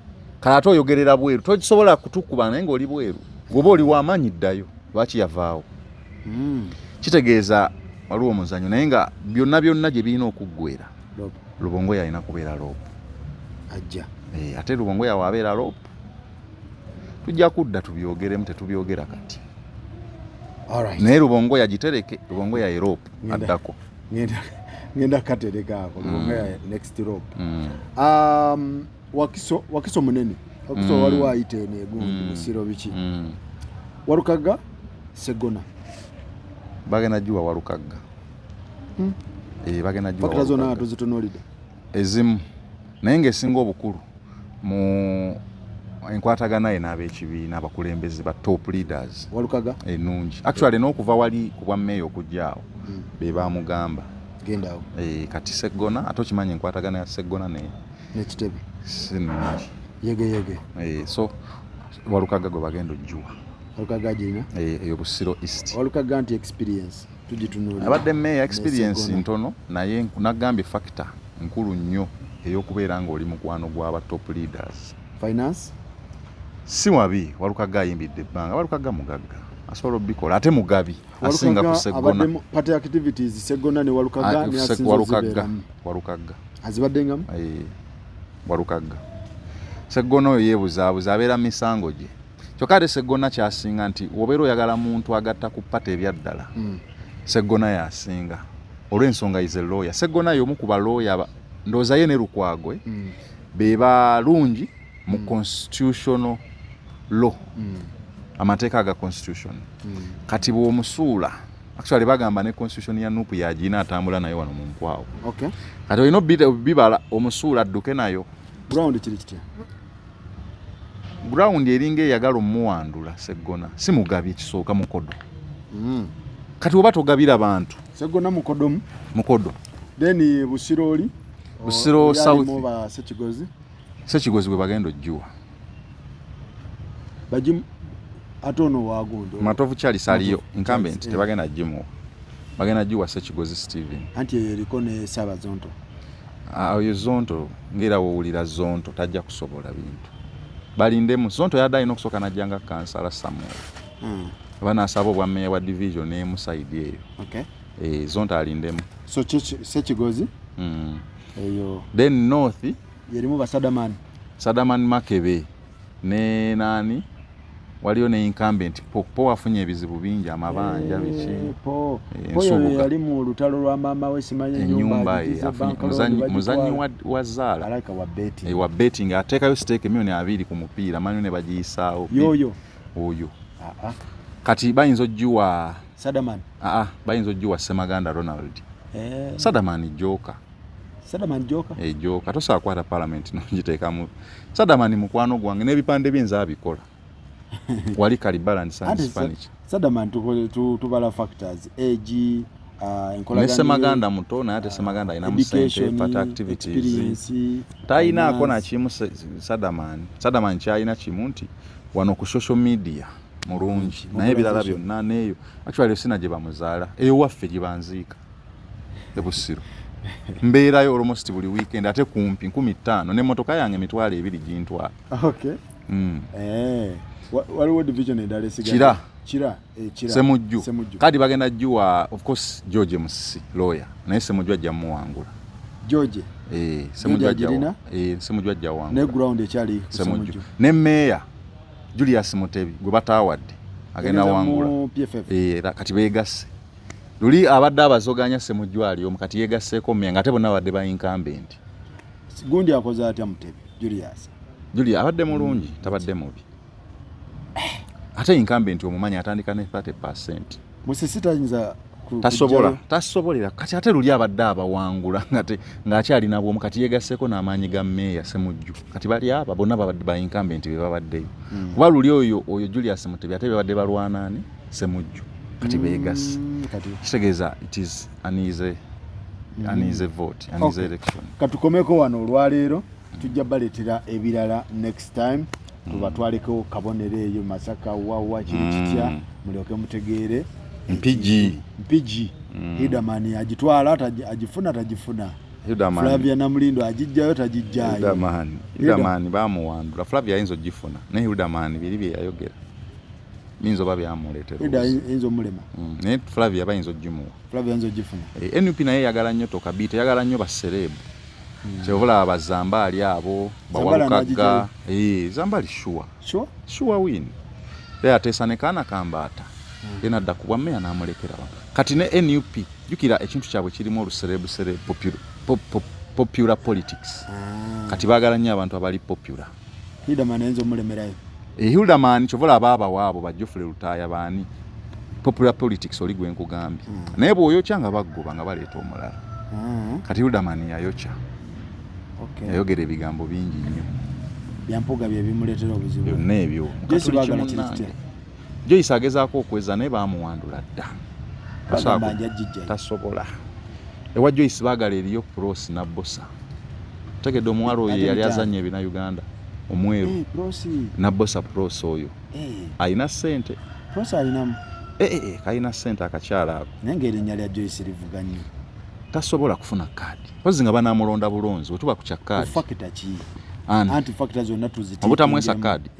A: kati oyogerera bweru tokisobola kutukuba naye ng'oli bweru gwoba oli w'amaanyi ddayo lwaki yavaawo kitegeeza waliwo omuzanyo naye nga byonna gye birina okuggwera Lubongo yalina kubeera loopu
B: ajja
A: ate Lubongo yawe abeera loopu tujja kudda tubyogeremu tetubyogera kati naye Lubongo yagitereke Lubongo ya Europe addako
B: ngenda katereka ako Lubongo ya next Europe wakiso munene wakiso waliwo ayite negundi musiro biki Walukaga Segona
A: bagenda jjuwa Walukaga bagenda jjuwa
B: Walukaga zona tuzitonolide
A: ezimu naye ng'esinga obukulu mu enkwatagana n'abekibiina abakulembeze ba top leaders
B: Walukaga
A: ennungi actually n'okuva wali ku bwa meeya okujjaawo be baamugamba
B: gendawo
A: kati Segona ate okimanyi enkwatagana ya Segona
B: n'ekitebe
A: sinungi
B: yege
A: so Walukaga gwe bagenda ojjuwa
B: Walukaga agirina
A: eyo Busiro East
B: Walukaga nti experience tugitunulira
A: abadde meeya experience ntono naye nagambye factor nkulu nnyo ey'okubeera ng'oli mukwano gw'aba top leaders
B: finance
A: si wabi Walukaga ayimbidde ebbanga Walukaga mugagga asobola obikola ate mugabi asinga ku Segona
B: party activities Segona ne Walukaga ne asinga
A: Walukaga
B: azibaddengamu
A: Walukaga Segona oyo yeebuzaabuza abeera mu misango gye kyokka ate Segona kyasinga nti wobeera oyagala muntu agatta ku pata ebyaddala Segona yasinga olw'ensonga ize lawyer Segona y'omu ku balawyer ndowooza ye ne Lukwago be balungi mu constitutional law amateeka aga constitution kati bw'omusuula actually bagamba ne constitution ya Nuupu yagina atambula nayo wano mu Nkwawa.
B: Okay.
A: Kati olina bibala omusuula adduke nayo.
B: Ground kiri kitya?
A: Ground eringa eyagala omuwandula Sseggona si mugabye kisooka Mukodo. Kati oba togabira bantu
B: Sseggona Mukodomu
A: Mukodo
B: then Busiro oli
A: Busiro South
B: moba
A: Ssekigozi bwe bagenda ojjuwa
B: bajim atono wagundo
A: Matovu Charles aliyo incumbent tebagenda jimu bagenda jjuwa Ssekigozi Steven
B: anti eriko ne Saba Zonto
A: oyo Zonto ngera wowulira Zonto tajja kusobola bintu balindemu Zonto yadde ino kusoka najjanga kansala Samuel banasaba obwa meya wa division ne musaidi eyo.
B: Okay.
A: Zonto alindemu.
B: So Ssekigozi eyo
A: then north
B: yerimu basadamani
A: Sadaman Makebe ne nani waliyo ne incumbent po wafunye ebizibu bingi amabanja biki
B: po yali mu lutalo lwa mama we simanye
A: nyumba muzanyi wa Zala
B: alaka
A: wa betting atekayo stake milioni 2 ku mupiira manyo ne bagiyisaawo
B: yoyo
A: oyo kati bayinza ojjuwa
B: Sadaman
A: bayinza ojjuwa Ssemaganda Ronald Sadaman joka joka tosobola kwata parliament nogiteekamu Sadaman mukwano gwange n'ebipande byinza abikola wali Kalibala and Spanish
B: Sadaman tubala factors age
A: ne Ssemaganda muto naye ate Ssemaganda ayina mu sente part activities tayinaako na kimu Sadaman kyayina kimu nti wano ku social media mulungi naye ebirala byonna neeyo actually sina gye bamuzaala eyo waffe gye banziika Busiro mbeerayo almost buli weekend ate kumpi 15 n'emmotoka yange emitwalo 2 gintwala.
B: Okay. Waliwo division endala esigala Kira
A: Ssemujju kadi bagenda jjuwa of course George Musisi lawyer naye Ssemujju ajja muwangula
B: George
A: Ssemujju ajja wangula
B: ne ground ekyali Ssemujju
A: ne meya Julius Mutebi gwe bataawadde agenda wangula kati beegasse luli abadde abazoganya Ssemujju aliyo kati yegasseeko mmya nga ate bonna badde ba incumbent
B: gundi akoze atya Mutebi Julius
A: abadde mulungi tabadde mubi ate incumbent omumanyi atandika ne 30%.
B: Musisi tayinza
A: tasobolera kati ate luli abadde abawangula ng'akyalina bwomu kati yegasseeko n'amaanyi ga meeya Ssemujju kati bali aba bonna babadde ba incumbent be babaddeyo kuba luli oyo Julius Mutebi ate be babadde balwanaani Ssemujju kati beegasse kitegeeza it is an easy vote an easy election.
B: Katukomeko wano olwaleero tujja baleetera ebirala next time tubatwaleko kabonero eyo Masaka wawa kiri kitya mulyoke mutegeere mpigi Hidamani agitwala agifuna tagifuna Flavia Namulindo agijjayo tagijjayo
A: Hidamani bamuwandula Flavia ayinza ogifuna naye Hidamani biri bye yayogera minzo babe amuleetera
B: inzo mulema
A: naye Flavia bayinza ogimuwa
B: Flavia ayinza ogifuna
A: NUP naye yagala nnyo tokabita yagala nnyo baserebu kyebula abazambaali abo bawalukaga Zambali sure win naye ateesa ne Kaana Kambata yena adda kubwa meya n'amulekerawo kati ne NUP jukira ekintu kyabwe kirimu oluserebu popular politics kati baagala nnyo abantu abali popular.
B: Hidamani ayinza omulemerayo
A: Hidamani kyovula abaaba waabo bajjofule lutaaya baani popular politics oli gwe nkugambye naye bw'oyokya nga baggoba nga baleeta omulala kati Hidamani yayokya yayogera ebigambo bingi nnyo
B: byampuga bye bimuleetera obuzibu
A: byonna ebyo Joyce agezaako okweza naye baamuwandula dda tasobola ewa Joyce baagala eriyo Prosi na Bosa tegedde omuwala oyo yali azannya ebina Uganda omweru na Bosa Prosi oyo ayina ssente kayina ssente akakyala ako
B: naye ng'erinnya lya Joyce livuga nnyo
A: tasobola kufuna kaadi pozi nga banamulonda bulonzi wetuba ku kya kaadi
B: anti factor zonna tuzitinga
A: obutamwesa kaadi